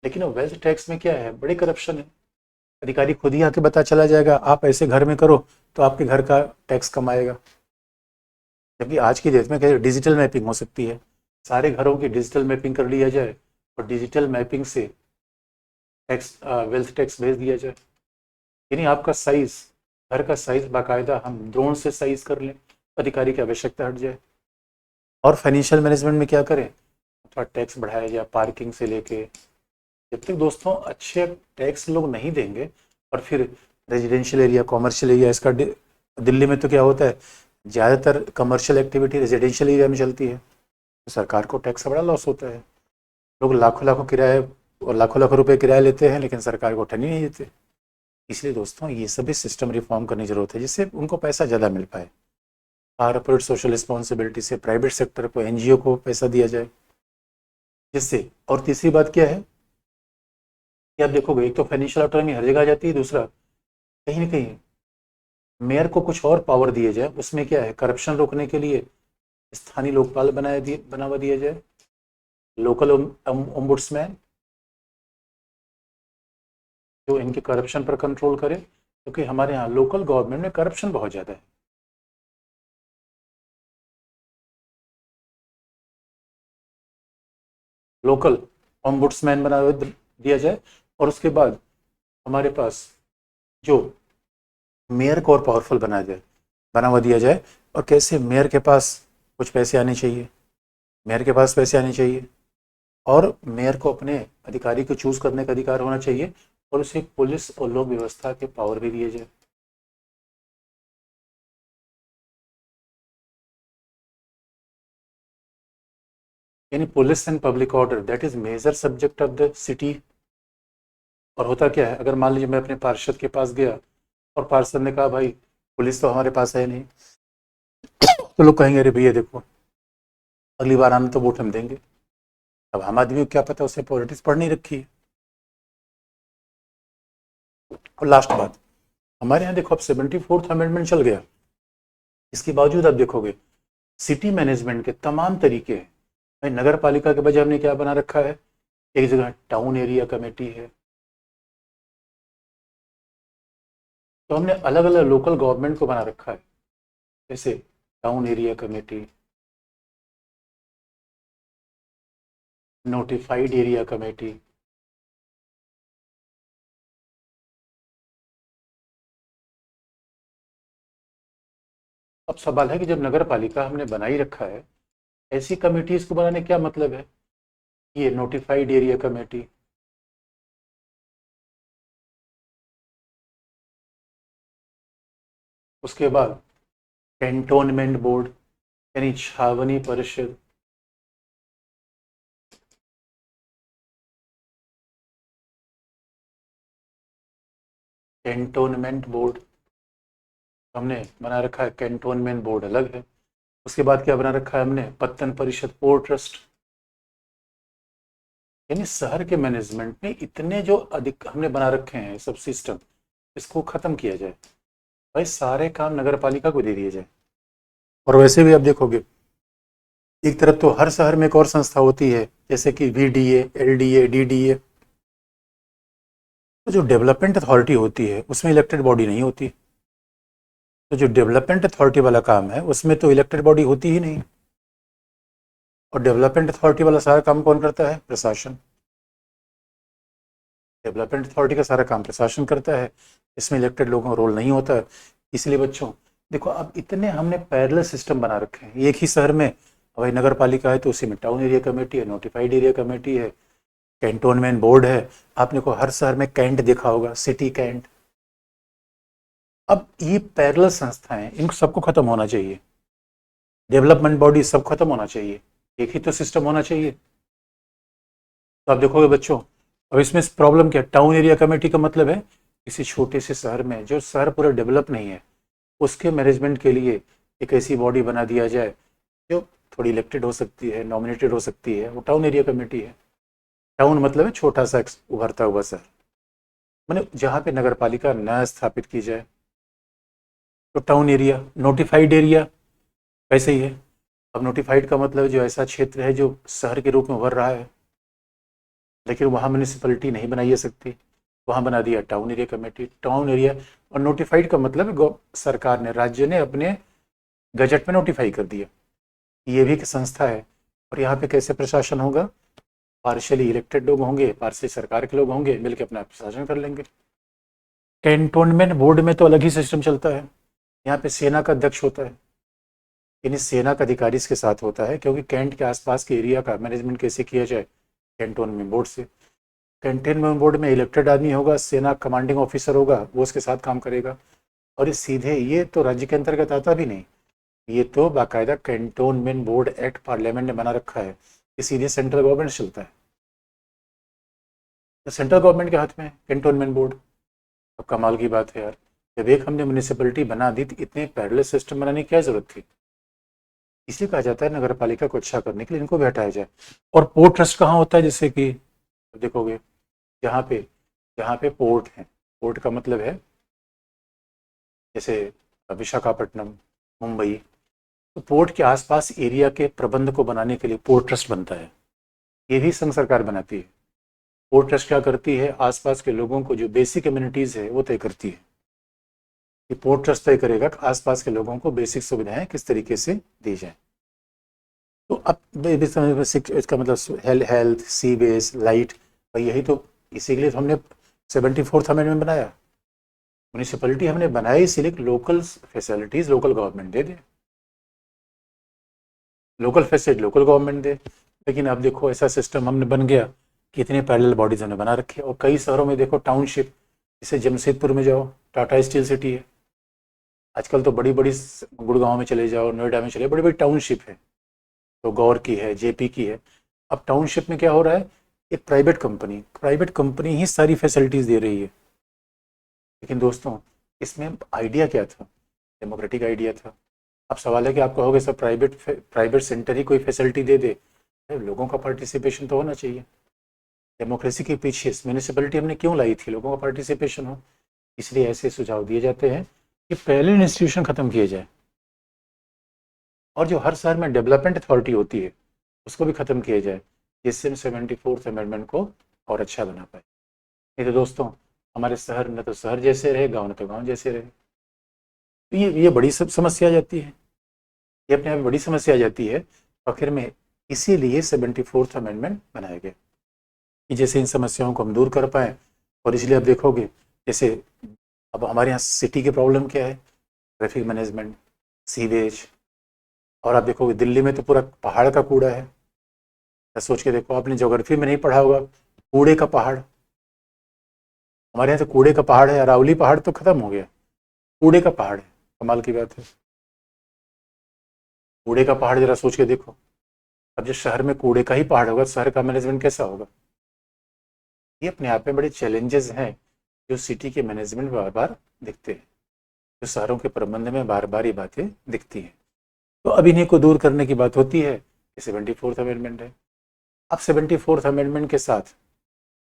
लेकिन वो वेल्थ टैक्स में क्या है, बड़ी करप्शन है। अधिकारी खुद ही आके बता चला जाएगा आप ऐसे घर में करो तो आपके घर का टैक्स कम आएगा। जबकि आज की डेट में क्या डिजिटल मैपिंग हो सकती है, सारे घरों की डिजिटल मैपिंग कर लिया जाए और डिजिटल मैपिंग से टैक्स, वेल्थ टैक्स भेज दिया जाए। यानी आपका साइज, घर का साइज बाकायदा हम ड्रोन से साइज कर लें, अधिकारी की आवश्यकता हट जाए। और फाइनेंशियल मैनेजमेंट में क्या करें, थोड़ा टैक्स बढ़ाया जाए पार्किंग से लेके। जब तक दोस्तों अच्छे टैक्स लोग नहीं देंगे, और फिर रेजिडेंशियल एरिया, कॉमर्शियल एरिया, इसका दिल्ली में तो क्या होता है, ज़्यादातर कमर्शियल एक्टिविटी रेजिडेंशियल एरिया में चलती है, तो सरकार को टैक्स का बड़ा लॉस होता है। लोग लाखों लाखों किराए और लाखों लाखों रुपए किराया लेते हैं, लेकिन सरकार को ठनी नहीं देते। इसलिए दोस्तों ये सभी सिस्टम रिफॉर्म करने की जरूरत है, जिससे उनको पैसा ज़्यादा मिल पाए। कॉर्पोरेट सोशल रिस्पॉन्सिबिलिटी से प्राइवेट सेक्टर को, एनजीओ को पैसा दिया जाए, जिससे। और तीसरी बात क्या है कि आप देखोगे, एक तो फाइनेंशियल ऑटोनॉमी हर जगह आ जाती है, दूसरा कहीं ना कहीं मेयर को कुछ और पावर दिए जाए। उसमें क्या है, करप्शन रोकने के लिए स्थानीय लोकपाल बनावा दिया जाए, लोकल ओम्बुड्समैन, जो इनके करप्शन पर कंट्रोल करे, क्योंकि हमारे यहाँ लोकल गवर्नमेंट में करप्शन बहुत ज़्यादा है। लोकल ओम्बुड्समैन बना दिया जाए, और उसके बाद हमारे पास जो मेयर को और पावरफुल बनावा दिया जाए। और कैसे, मेयर के पास कुछ पैसे आने चाहिए, मेयर के पास पैसे आने चाहिए, और मेयर को अपने अधिकारी को चूज करने का अधिकार होना चाहिए, और उसे पुलिस और लोक व्यवस्था के पावर भी दिए जाए। यानी police and public order, that is major subject of the city. और होता क्या है, अगर मान लीजिए मैं अपने पार्षद के पास गया और पार्षद ने कहा भाई पुलिस तो हमारे पास है नहीं, तो लोग कहेंगे अरे भैया देखो अगली बार आने तो वोट हम देंगे। अब आम आदमी को क्या पता, उसे पॉलिटिक्स पढ़ नहीं रखी है। और लास्ट बात, हमारे यहाँ देखो अब 74th अमेंडमेंट चल गया, इसके बावजूद आप देखोगे सिटी मैनेजमेंट के तमाम तरीके हैं। भाई नगर पालिका के बजाय हमने क्या बना रखा है, एक जगह टाउन एरिया कमेटी है, तो हमने अलग अलग लोकल गवर्नमेंट को बना रखा है, जैसे town area committee, notified area committee. अब सवाल है कि जब नगर पालिका हमने बना ही रखा है, ऐसी कमेटीज को बनाने क्या मतलब है। ये नोटिफाइड एरिया कमेटी, उसके बाद कैंटोनमेंट बोर्ड, यानी छावनी परिषद, कैंटोनमेंट बोर्ड हमने बना रखा है, कैंटोनमेंट बोर्ड अलग है। उसके बाद क्या बना रखा है हमने, पत्तन परिषद, पोर्ट ट्रस्ट। यानी शहर के मैनेजमेंट में इतने जो अधिक हमने बना रखे हैं सब सिस्टम, इसको खत्म किया जाए। भाई सारे काम नगर पालिका को दे दिए जाए। और वैसे भी आप देखोगे, एक तरफ तो हर शहर में एक और संस्था होती है, जैसे कि VDA, LDA, DDA, तो जो डेवलपमेंट अथॉरिटी होती है उसमें इलेक्टेड बॉडी नहीं होती। तो जो डेवलपमेंट अथॉरिटी वाला काम है उसमें तो इलेक्टेड बॉडी होती ही नहीं। और डेवलपमेंट अथॉरिटी वाला सारा काम कौन करता है, प्रशासन। डेवलपमेंट अथॉरिटी का सारा काम प्रशासन करता है, इसमें इलेक्टेड लोगों का रोल नहीं होता है। इसलिए बच्चों देखो अब इतने हमने पैरेलल सिस्टम बना रखे हैं एक ही शहर में। भाई नगर पालिका है तो उसी में टाउन एरिया कमेटी है, नोटिफाइड एरिया कमेटी है, कैंटोनमेंट बोर्ड है। आपने को हर शहर में कैंट देखा होगा, सिटी कैंट। अब ये पैरेलल संस्थाएं, इन सबको खत्म होना चाहिए। डेवलपमेंट बॉडी सब खत्म होना चाहिए, एक ही तो सिस्टम होना चाहिए। तो आप देखोगे बच्चों, अब इसमें प्रॉब्लम क्या है? टाउन एरिया कमेटी का मतलब है किसी छोटे से शहर में जो शहर पूरा डेवलप नहीं है उसके मैनेजमेंट के लिए एक ऐसी बॉडी बना दिया जाए जो थोड़ी इलेक्टेड हो सकती है, नॉमिनेटेड हो सकती है, वो टाउन एरिया कमेटी है। टाउन मतलब है छोटा सा उभरता हुआ शहर, मैंने जहाँ पे नगर पालिका न स्थापित की जाए तो टाउन एरिया। नोटिफाइड एरिया वैसे ही है। अब नोटिफाइड का मतलब जो ऐसा क्षेत्र है जो शहर के रूप में उभर रहा है लेकिन वहाँ म्यूनिसिपलिटी नहीं बनाई जा सकती, वहाँ बना दिया town area committee. Town area और नोटिफाइड का मतलब सरकार ने, राज्य ने अपने गजट में नोटिफाई कर दिया, ये भी एक संस्था है। और यहाँ पे कैसे प्रशासन होगा? पार्शियली इलेक्टेड लोग होंगे, पार्शियली सरकार के लोग होंगे, मिलकर अपना प्रशासन कर लेंगे। कैंटोनमेंट बोर्ड में तो अलग ही सिस्टम चलता है, यहाँ पे सेना का अध्यक्ष होता है, यानी सेना का अधिकारी इसके साथ होता है, क्योंकि कैंट के आसपास के एरिया का मैनेजमेंट कैसे किया जाए? कैंटोनमेंट बोर्ड से। कैंटोनमेंट बोर्ड में इलेक्टेड आदमी होगा, सेना कमांडिंग ऑफिसर होगा, वो उसके साथ काम करेगा। और ये सीधे, ये तो राज्य के अंतर्गत आता भी नहीं, ये तो बाकायदा कैंटोनमेंट बोर्ड एक्ट पार्लियामेंट ने बना रखा है, ये सीधे सेंट्रल गवर्नमेंट से चलता है। तो सेंट्रल गवर्नमेंट के हाथ में कैंटोनमेंट बोर्ड। अब कमाल की बात है यार, जब एक हमने म्यूनिसिपलिटी बना दी तो इतने पैरेलल सिस्टम बनाने की क्या जरूरत थी? इसलिए कहा जाता है नगर पालिका को अच्छा करने के लिए इनको भी हटाया जाए। और पोर्ट ट्रस्ट कहाँ होता है? जैसे कि देखोगे जहाँ पे, जहाँ पे पोर्ट है, पोर्ट का मतलब है जैसे विशाखापट्टनम, मुंबई, तो पोर्ट के आसपास एरिया के प्रबंध को बनाने के लिए पोर्ट ट्रस्ट बनता है। ये भी संघ सरकार बनाती है। पोर्ट ट्रस्ट क्या करती है? आसपास के लोगों को जो बेसिक कम्युनिटीज़ है वो तय करती है। ये पोर्ट ट्रस्ट तय करेगा कि आसपास के लोगों को बेसिक सुविधाएं किस तरीके से दी जाए। तो अब बेसिक इसका मतलब हेल्थ, सीवेज, लाइट, भाई यही तो, इसी के लिए तो हमने 74th अमेंडमेंट बनाया। म्यूनिसिपलिटी हमने बनाई इसीलिए लोकल फैसिलिटीज लोकल गवर्नमेंट दे दे, लोकल फैसिलिटी लोकल गवर्नमेंट दे। लेकिन अब देखो ऐसा सिस्टम हमने बन गया कि इतने पैरेलल बॉडीज हमने बना रखे। और कई शहरों में देखो टाउनशिप, जैसे जमशेदपुर में जाओ, टाटा स्टील सिटी है। आजकल तो बड़ी बड़ी, गुड़गांव में चले जाओ, नोएडा में चले, बड़ी बड़ी टाउनशिप है, तो गौर की है, जेपी की है। अब टाउनशिप में क्या हो रहा है? एक प्राइवेट कंपनी ही सारी फैसिलिटीज़ दे रही है। लेकिन दोस्तों इसमें आइडिया क्या था? डेमोक्रेटिक आइडिया था। अब सवाल है कि आप कहोगे सब प्राइवेट सेंटर ही कोई फैसिलिटी दे दे, लोगों का पार्टिसिपेशन तो होना चाहिए। डेमोक्रेसी के पीछे म्यूनिसिपलिटी हमने क्यों लाई थी? लोगों का पार्टिसिपेशन हो। इसलिए ऐसे सुझाव दिए जाते हैं कि पहले इंस्टीट्यूशन खत्म किए जाए और जो हर शहर में डेवलपमेंट अथॉरिटी होती है उसको भी खत्म किया जाए, जिससे हम 74th अमेंडमेंट को और अच्छा बना पाए। नहीं तो दोस्तों हमारे शहर न तो शहर जैसे रहे, गांव न तो गांव जैसे रहे। तो ये बड़ी सब समस्या आ जाती है, ये अपने आप में बड़ी समस्या आ जाती है। आखिर में इसीलिए 74th अमेंडमेंट बनाया गया कि जैसे इन समस्याओं को हम दूर कर पाएँ। और इसलिए आप देखोगे जैसे अब हमारे यहाँ सिटी की प्रॉब्लम क्या है? Traffic management, sewage. और आप देखोगे दिल्ली में तो पूरा पहाड़ का कूड़ा है। सोच के देखो, आपने ज्योग्राफी में नहीं पढ़ा होगा, कूड़े का पहाड़। हमारे यहाँ तो कूड़े का पहाड़ है, अरावली पहाड़ तो खत्म हो गया, कूड़े का पहाड़ है। कमाल की बात है, कूड़े का पहाड़ जरा सोच के देखो। अब जिस शहर में कूड़े का ही पहाड़ होगा, शहर का मैनेजमेंट कैसा होगा? ये अपने आप में बड़े चैलेंजेस हैं जो सिटी के मैनेजमेंट में बार बार दिखते हैं, जो शहरों के प्रबंध में बार बार ये बातें दिखती हैं। तो अब इन्हीं को दूर करने की बात होती है कि 74th अमेंडमेंट है। अब 74th अमेंडमेंट के साथ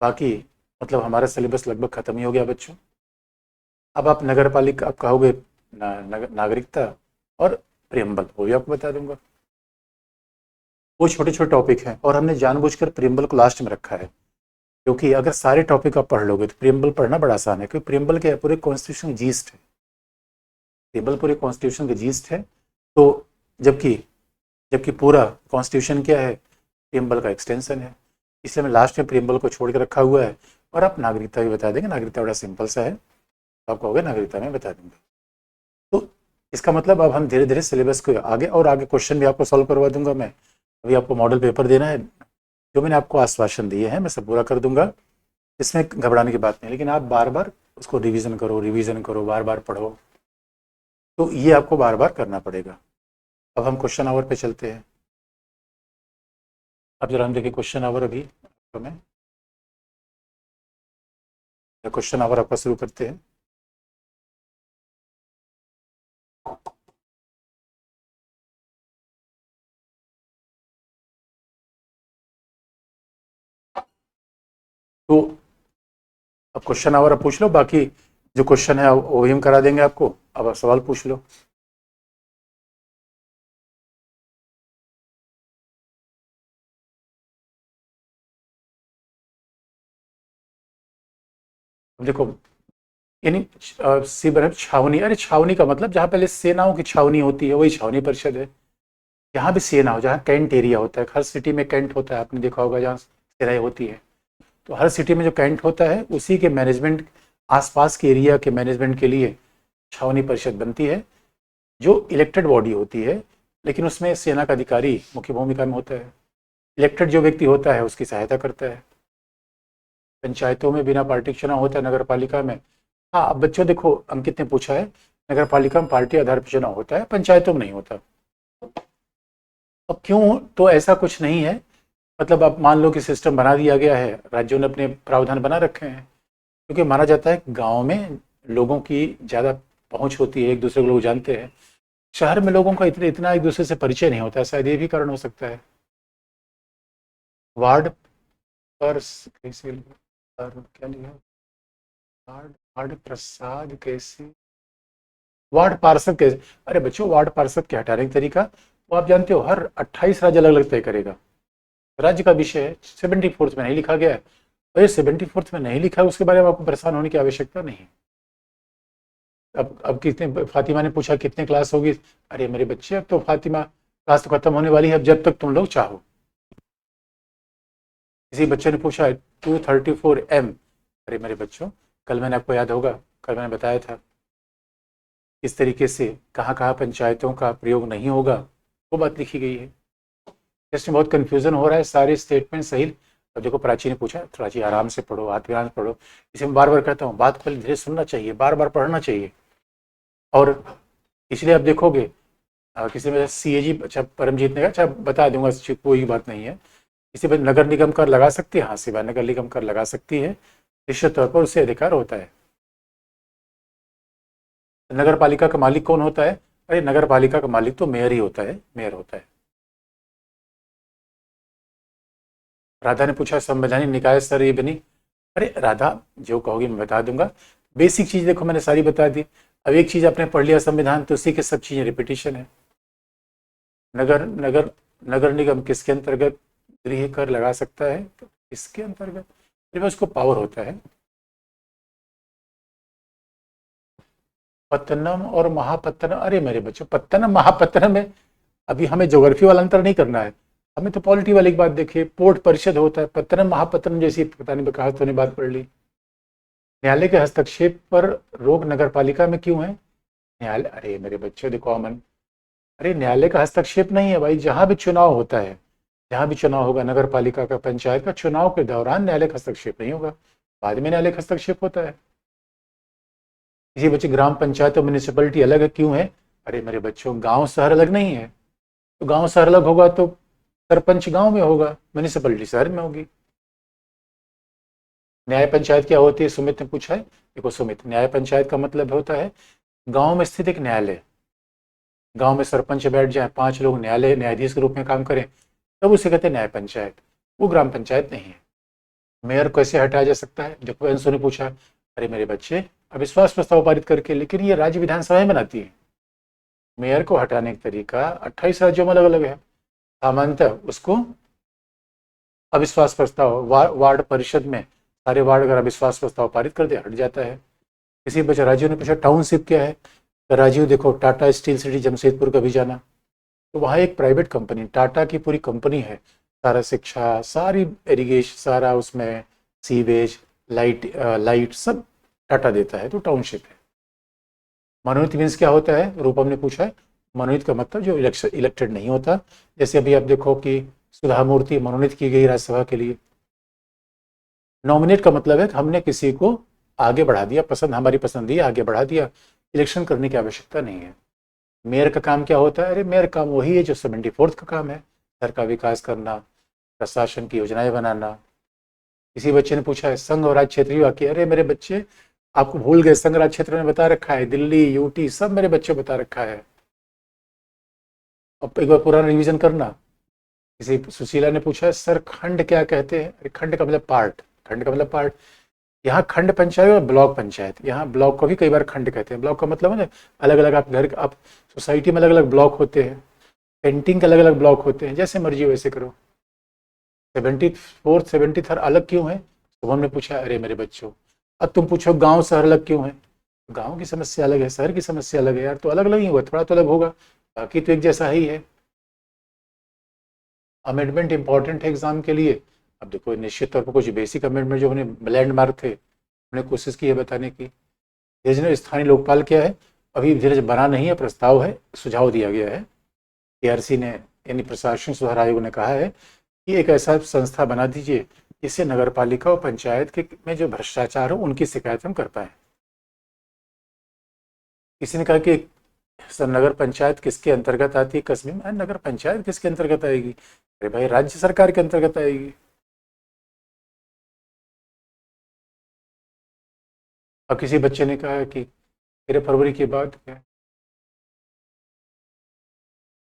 बाकी मतलब हमारा सिलेबस लगभग खत्म ही हो गया बच्चों। अब आप नगर पालिका, आप कहोगे नागरिकता और प्रियम्बल, वो भी आपको बता दूंगा। वो छोटे छोटे टॉपिक हैं और हमने जानबूझकर प्रियम्बल को लास्ट में रखा है, क्योंकि अगर सारे टॉपिक आप पढ़ लोगे तो प्रियम्बल पढ़ना बड़ा आसान है, क्योंकि प्रियम्बल के पूरे कॉन्स्टिट्यूशन जीस्ट है, प्रियम्बल पूरे कॉन्स्टिट्यूशन के जीस्ट है। तो जबकि जबकि पूरा कॉन्स्टिट्यूशन क्या है? प्रियम्बल का एक्सटेंशन है। इसलिए मैं लास्ट में प्रियम्बल को छोड़ के रखा हुआ है। और आप नागरिकता भी बता देंगे, नागरिकता बड़ा सिंपल सा है, तो आप कहोगे नागरिकता में बता दूंगा। तो इसका मतलब अब हम धीरे धीरे सिलेबस को आगे और आगे क्वेश्चन भी आपको सॉल्व करवा दूंगा मैं। अभी आपको मॉडल पेपर देना है, जो मैंने आपको आश्वासन दिए हैं मैं सब पूरा कर दूंगा, इसमें घबराने की बात नहीं, लेकिन आप बार बार उसको रिवीजन करो, बार बार पढ़ो, तो ये आपको बार बार करना पड़ेगा। अब हम क्वेश्चन आवर पे चलते हैं। अब जरा हम देखिए क्वेश्चन आवर, अभी हमें क्वेश्चन आवर आपका शुरू करते हैं। तो अब क्वेश्चन आवर आप पूछ लो, बाकी जो क्वेश्चन है वो भी हम करा देंगे आपको। अब आप सवाल पूछ लो। अब देखो, यानी सी बराबर छावनी, अरे छावनी का मतलब जहाँ पहले सेनाओं की छावनी होती है वही छावनी परिषद है। यहाँ भी सेना हो, जहाँ कैंट एरिया होता है, हर सिटी में कैंट होता है, आपने देखा होगा जहाँ सेनाएं होती है, तो हर सिटी में जो कैंट होता है उसी के मैनेजमेंट, आसपास के एरिया के मैनेजमेंट के लिए छावनी परिषद बनती है, जो इलेक्टेड बॉडी होती है, लेकिन उसमें सेना का अधिकारी मुख्य भूमिका में होता है। इलेक्टेड जो व्यक्ति होता है उसकी सहायता करता है। पंचायतों में बिना पार्टी का चुनाव होता है, नगर पालिका में। हाँ, अब बच्चों देखो, अंकित ने पूछा है, नगर पालिका में पार्टी आधार पर चुनाव होता है, पंचायतों में नहीं होता। अब क्यों? तो ऐसा कुछ नहीं है, मतलब अब मान लो कि सिस्टम बना दिया गया है, राज्यों ने अपने प्रावधान बना रखे हैं, क्योंकि माना जाता है गांव में लोगों की ज़्यादा पहुंच होती है, एक दूसरे को लोग जानते हैं। शहर में लोगों का इतना इतना एक दूसरे से परिचय नहीं होता है, शायद ये भी कारण हो सकता है। वार्ड पर कैसे, क्या लिखा, वार्ड वार्ड प्रसाद कैसे, वार्ड पार्षद कैसे? अरे बच्चों, वार्ड पार्षद के हटाने का तरीका वो आप जानते हो, हर 28 राज्य अलग अलग तय करेगा। राज्य का विषय है, 74th में नहीं लिखा गया है, और ये 74th में नहीं लिखा है, उसके बारे में आपको परेशान होने की आवश्यकता नहीं। अब कितने, फातिमा ने पूछा कितने क्लास होगी, अरे मेरे बच्चे अब तो फातिमा क्लास तो खत्म होने वाली है, अब जब तक तुम लोग चाहो। किसी बच्चे ने पूछा 234M, अरे मेरे बच्चों, कल मैंने, आपको याद होगा, कल मैंने बताया था किस तरीके से कहाँ कहाँ पंचायतों का प्रयोग नहीं होगा, वो बात लिखी गई है। इसमें बहुत कन्फ्यूजन हो रहा है, सारे स्टेटमेंट सही। अब देखो, प्राची ने पूछा, प्राची आराम से पढ़ो, आत्मविराम से पढ़ो, इसे मैं बार बार कहता हूँ, बात को धीरे सुनना चाहिए, बार बार पढ़ना चाहिए। और इसलिए आप देखोगे, किसी में CAG, अच्छा परमजीत ने कहा, अच्छा बता दूंगा, कोई बात नहीं है। किसी पर नगर निगम कर लगा सकती है, हाँ सिवाय नगर निगम कर लगा सकती है, निश्चित तौर पर उससे अधिकार होता है। नगर पालिका का मालिक कौन होता है? अरे नगर पालिका का मालिक तो मेयर ही होता है, मेयर होता है। राधा ने पूछा संवैधानिक निकाय सर ये बनी, अरे राधा जो कहोगी मैं बता दूंगा। बेसिक चीज देखो मैंने सारी बता दी। अब एक चीज आपने पढ़ लिया संविधान, तो उसी के सब चीजें रिपीटिशन है। नगर नगर नगर निगम किसके अंतर्गत गृह कर लगा सकता है? तो इसके अंतर्गत, फिर उसको पावर होता है। पत्तनम और महापत्तनम, अरे मेरे बच्चों, पत्तनम महापत्तनम में अभी हमें ज्योग्राफी वाला अंतर नहीं करना है, हमें तो पॉलिटी वाली बात देखिए। पोर्ट परिषद होता है, पत्तनम महापत्तनम जैसी पता नहीं कहा तो नहीं बात पढ़ ली। न्यायालय के हस्तक्षेप पर रोक नगर पालिका में क्यों है? न्यायालय, अरे मेरे बच्चों देखो अमन, अरे न्यायालय का हस्तक्षेप नहीं है भाई, जहां भी चुनाव होता है, जहां भी चुनाव होगा, नगर पालिका का, पंचायत का, चुनाव के दौरान न्यायालय का हस्तक्षेप नहीं होगा, बाद में न्यायालय का हस्तक्षेप होता है। इसी बच्चे, ग्राम पंचायत और म्यूनिसिपलिटी अलग है क्यों है? अरे मेरे बच्चों, गांव शहर अलग नहीं है, तो गांव शहर अलग होगा तो सरपंच गांव में होगा, म्यूनिसिपलिटी शहर में होगी। न्याय पंचायत क्या होती है, सुमित ने पूछा है। देखो सुमित, न्याय पंचायत का मतलब होता है गांव में स्थित एक न्यायालय। गांव में सरपंच बैठ जाए, 5 लोग न्यायालय न्यायाधीश के रूप में काम करें, तब उसे कहते हैं न्याय पंचायत, वो ग्राम पंचायत नहीं है। मेयर कैसे हटाया जा सकता है? देखो अंशु ने पूछा, अरे मेरे बच्चे, अविश्वास प्रस्ताव पारित करके, लेकिन ये राज्य विधानसभा में बनाती है। मेयर को हटाने का तरीका 28 राज्यों में अलग अलग है। सामान्यतः उसको अविश्वास प्रस्ताव, वार्ड परिषद में सारे वार्ड अगर अविश्वास प्रस्ताव पारित कर दे, हट जाता है। किसी बच्चे, राजीव ने पूछा टाउनशिप क्या है? तो राजीव देखो, टाटा स्टील सिटी जमशेदपुर कभी जाना, तो वहाँ एक प्राइवेट कंपनी, टाटा की पूरी कंपनी है, सारा शिक्षा, सारी एरीगेशन, सारा उसमें सीवेज, लाइट सब टाटा देता है, तो टाउनशिप है। मनोनीत मीन्स क्या होता है, रूपम ने पूछा है। मनोनीत का मतलब जो इलेक्टेड नहीं होता। जैसे अभी आप देखो कि सुधा मूर्ति मनोनीत की गई राज्यसभा के लिए। नॉमिनेट का मतलब है कि हमने किसी को आगे बढ़ा दिया, पसंद हमारी पसंद ही आगे बढ़ा दिया, इलेक्शन करने की आवश्यकता नहीं है। मेयर का काम क्या होता है, अरे मेयर काम वही है जो 74th का काम है, शहर का विकास करना, प्रशासन की योजनाएं बनाना। किसी बच्चे ने पूछा है संघ और राज्य क्षेत्रीय वाक्य, अरे मेरे बच्चे आपको भूल गए, संघ राज्य क्षेत्र में बता रखा है, दिल्ली यूटी सब मेरे बच्चे बता रखा है, अब एक बार पूरा रिवीजन करना। किसी सुशीला ने पूछा है सर खंड क्या कहते हैं, अरे खंड का मतलब पार्ट, खंड का मतलब पार्ट। यहाँ खंड पंचायत और ब्लॉक पंचायत, यहाँ ब्लॉक को भी कई बार खंड कहते हैं। ब्लॉक का मतलब है ना अलग अलग, आप घर आप सोसाइटी में अलग अलग ब्लॉक होते हैं, पेंटिंग के अलग अलग ब्लॉक होते हैं, जैसे मर्जी वैसे करो। 74th 73rd अलग क्यों है, तो हमने पूछा अरे मेरे बच्चों, अब तुम पूछो गांव शहर अलग क्यों है, गांव की समस्या अलग है, शहर की समस्या अलग है यार, तो अलग अलग ही होगा, थोड़ा तो अलग होगा, बाकी तो एक जैसा ही है। अमेंडमेंट इंपॉर्टेंट है एग्जाम के लिए। अब देखो निश्चित तौर पर कुछ बेसिक अमेंडमेंट जो हमने लैंडमार्क थे, हमने कोशिश की है बताने की। रीजनल स्थानीय लोकपाल क्या है, अभी धीरे बना नहीं है, प्रस्ताव है, सुझाव दिया गया है। एआरसी ने यानी प्रशासन सुधार आयोग ने कहा है कि एक ऐसा संस्था बना दीजिए जिससे नगर पालिका और पंचायत के में जो भ्रष्टाचार हो उनकी शिकायत हम कर पाए। किसी ने कहा कि सर नगर पंचायत किसके अंतर्गत आती है कस्बे में, नगर पंचायत किसके अंतर्गत आएगी, अरे भाई राज्य सरकार के अंतर्गत आएगी। अब किसी बच्चे ने कहा कि 13 फरवरी के बाद क्या है?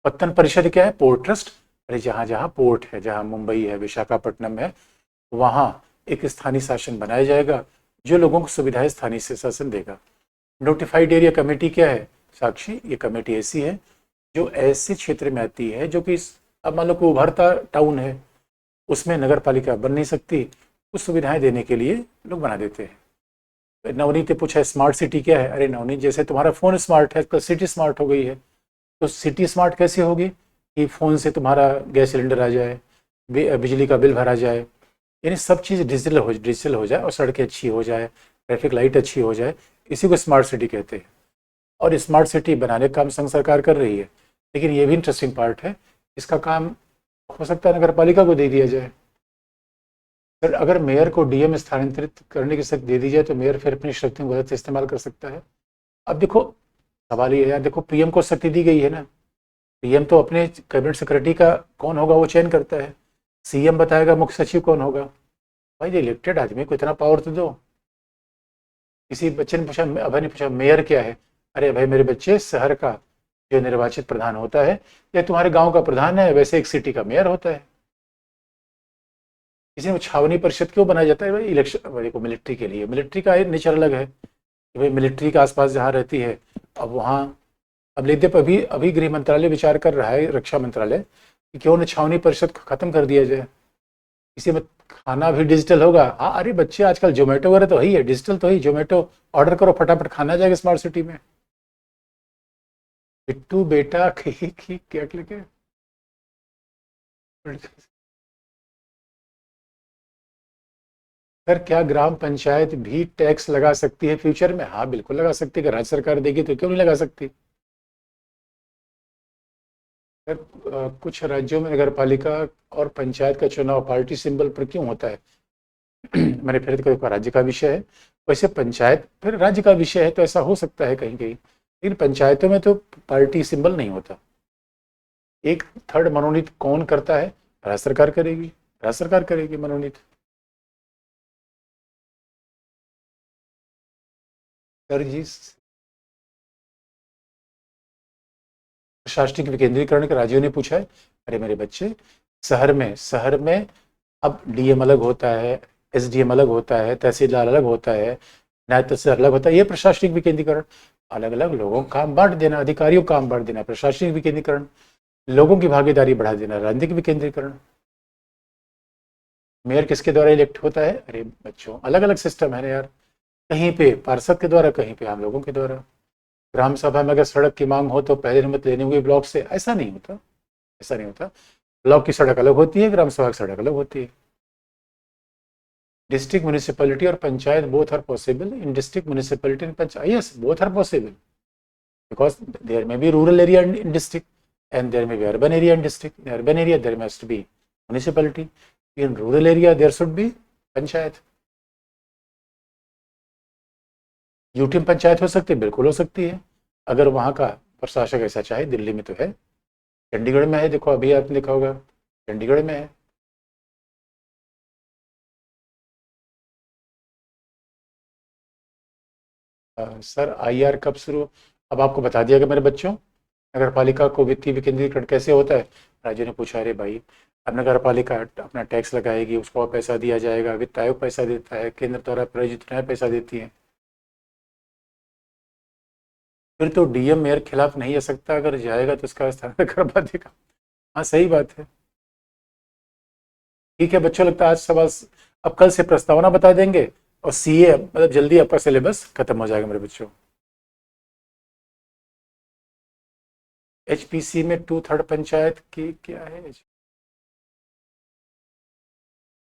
पत्तन परिषद क्या है, पोर्ट ट्रस्ट। अरे जहाँ जहाँ पोर्ट है, जहाँ मुंबई है, विशाखापट्टनम है, वहाँ एक स्थानीय शासन बनाया जाएगा जो लोगों को सुविधाएं स्थानीय से शासन देगा। नोटिफाइड एरिया कमेटी क्या है साक्षी, ये कमेटी ऐसी है जो ऐसे क्षेत्र में आती है जो कि अब मान लो कोई उभरता टाउन है, उसमें नगर पालिका बन नहीं सकती, कुछ सुविधाएं देने के लिए लोग बना देते हैं। नवनीत ने पूछा स्मार्ट सिटी क्या है, अरे नवनीत जैसे तुम्हारा फोन स्मार्ट है तो सिटी स्मार्ट हो गई है, तो सिटी स्मार्ट कैसे होगी कि फ़ोन से तुम्हारा गैस सिलेंडर आ जाए, बिजली का बिल भरा जाए, यानी सब चीज़ डिजिटल हो जाए और सड़कें अच्छी हो जाए, ट्रैफिक लाइट अच्छी हो जाए, इसी को स्मार्ट सिटी कहते हैं। और स्मार्ट सिटी बनाने का काम संघ सरकार कर रही है, लेकिन ये भी इंटरेस्टिंग पार्ट है, इसका काम हो सकता है नगर पालिका को दे दिया जाए। सर अगर मेयर को डीएम स्थानांतरित करने की शक्ति दे दी जाए तो मेयर फिर अपनी शक्ति को गलत इस्तेमाल कर सकता है। अब देखो सवाल ये है यार, देखो पीएम को शक्ति दी गई है ना, पीएम तो अपने कैबिनेट सेक्रेटरी का कौन होगा वो चयन करता है, सीएम बताएगा मुख्य सचिव कौन होगा। भाई इलेक्टेड आदमी को इतना पावर तो दो। किसी बच्चे ने पूछा, अभय ने पूछा मेयर क्या है, अरे भाई मेरे बच्चे शहर का जो निर्वाचित प्रधान होता है या तुम्हारे गांव का प्रधान है वैसे एक सिटी का मेयर होता है। किसी ने छावनी परिषद क्यों बनाया जाता है, भाई इलेक्शन देखो मिलिट्री के लिए, मिलिट्री का नेचर अलग है कि भाई मिलिट्री के आसपास जहाँ रहती है, अब वहाँ अब लेते अभी अभी गृह मंत्रालय विचार कर रहा है, रक्षा मंत्रालय, कि क्यों न छावनी परिषद खत्म कर दिया जाए, इसी में खाना भी डिजिटल होगा। हाँ अरे बच्चे आजकल जोमेटो वगैरह तो ही है, डिजिटल तो ही, जोमेटो ऑर्डर करो फटाफट खाना जाएगा स्मार्ट सिटी में। बिट्टू बेटा क्या लेके सर क्या ग्राम पंचायत भी टैक्स लगा सकती है फ्यूचर में, हाँ बिल्कुल लगा सकती है, अगर राज्य सरकार देगी तो क्यों नहीं लगा सकती। सर कुछ राज्यों में नगर पालिका और पंचायत का चुनाव पार्टी सिंबल पर क्यों होता है मैंने फिर तो राज्य का विषय है, वैसे पंचायत फिर राज्य का विषय है तो ऐसा हो सकता है कहीं कहीं, लेकिन पंचायतों में तो पार्टी सिंबल नहीं होता। एक थर्ड मनोनीत कौन करता है, राज्य सरकार करेगी, राज्य सरकार करेगी मनोनीत। सर जी प्रशासनिक विकेंद्रीकरण के राज्यों ने पूछा है, अरे मेरे बच्चे शहर में अब डीएम अलग होता है, एसडीएम अलग होता है, तहसीलदार अलग होता है, न्याय तहसीलदार अलग होता है, ये प्रशासनिक विकेंद्रीकरण। अलग अलग लोगों को काम बांट देना, अधिकारियों को काम बांट देना, प्रशासनिक विकेंद्रीकरण। लोगों की भागीदारी बढ़ा देना, राजनीतिक विकेंद्रीकरण। मेयर किसके द्वारा इलेक्ट होता है, अरे बच्चों अलग अलग सिस्टम है ना यार, कहीं पे पार्षद के द्वारा, कहीं पे आम लोगों के द्वारा। ग्राम सभा में अगर सड़क की मांग हो तो पहले अनुमति लेनी होगी ब्लॉक से, ऐसा नहीं होता, ऐसा नहीं होता। ब्लॉक की सड़क अलग होती है, ग्राम सभा की सड़क अलग होती है। डिस्ट्रिक्ट म्यूनिसिपैलिटी और panchayat both are possible in district municipality and panchayat, yes both are possible. because there may be rural area in district and there may be urban area in district. In urban area there must be municipality. In rural area there should be panchayat. UT में पंचायत हो सकती है, बिल्कुल हो सकती है, अगर वहाँ का प्रशासक ऐसा चाहे. दिल्ली में तो है, चंडीगढ़ में है, देखो अभी आपने देखा होगा चंडीगढ़ में है. सर आईआर कब शुरू? अब आपको बता दिया कि मेरे बच्चों, नगर पालिका को वित्तीय विकेंद्रीकरण कैसे होता है. राजू ने पूछा, अरे भाई अब नगर पालिका अपना टैक्स लगाएगी, उसको पैसा दिया जाएगा, वित्त आयोग पैसा देता है, केंद्र द्वारा प्रायोजित न्याय पैसा देती है. फिर तो डीएम मेयर खिलाफ नहीं आ सकता, अगर जाएगा तो उसका स्थानांतरण करवा देगा. हाँ सही बात है. ठीक है बच्चों, लगता है आज सवाल, अब कल से प्रस्तावना बता देंगे और सीए मतलब जल्दी आपका सिलेबस खत्म हो जाएगा मेरे बच्चों. एचपीसी में 2/3 पंचायत की क्या है?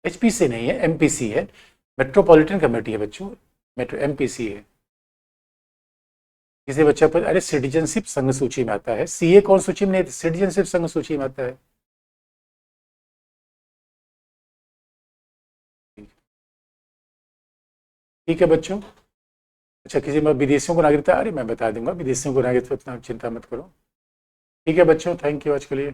एचपीसी नहीं है, एमपीसी है, मेट्रोपॉलिटन कमेटी है बच्चों, मेट्रो एमपीसी है. किसी बच्चा पर, अरे सिटीजनशिप संघ सूची में आता है, सीए कौन सूची में नहीं, सिटीजनशिप संघ सूची में आता है. ठीक है बच्चों. अच्छा किसी में विदेशियों को नागरिकता, अरे मैं बता दूंगा विदेशियों को नागरिकता, इतना चिंता मत करो. ठीक है बच्चों, थैंक यू आज के लिए.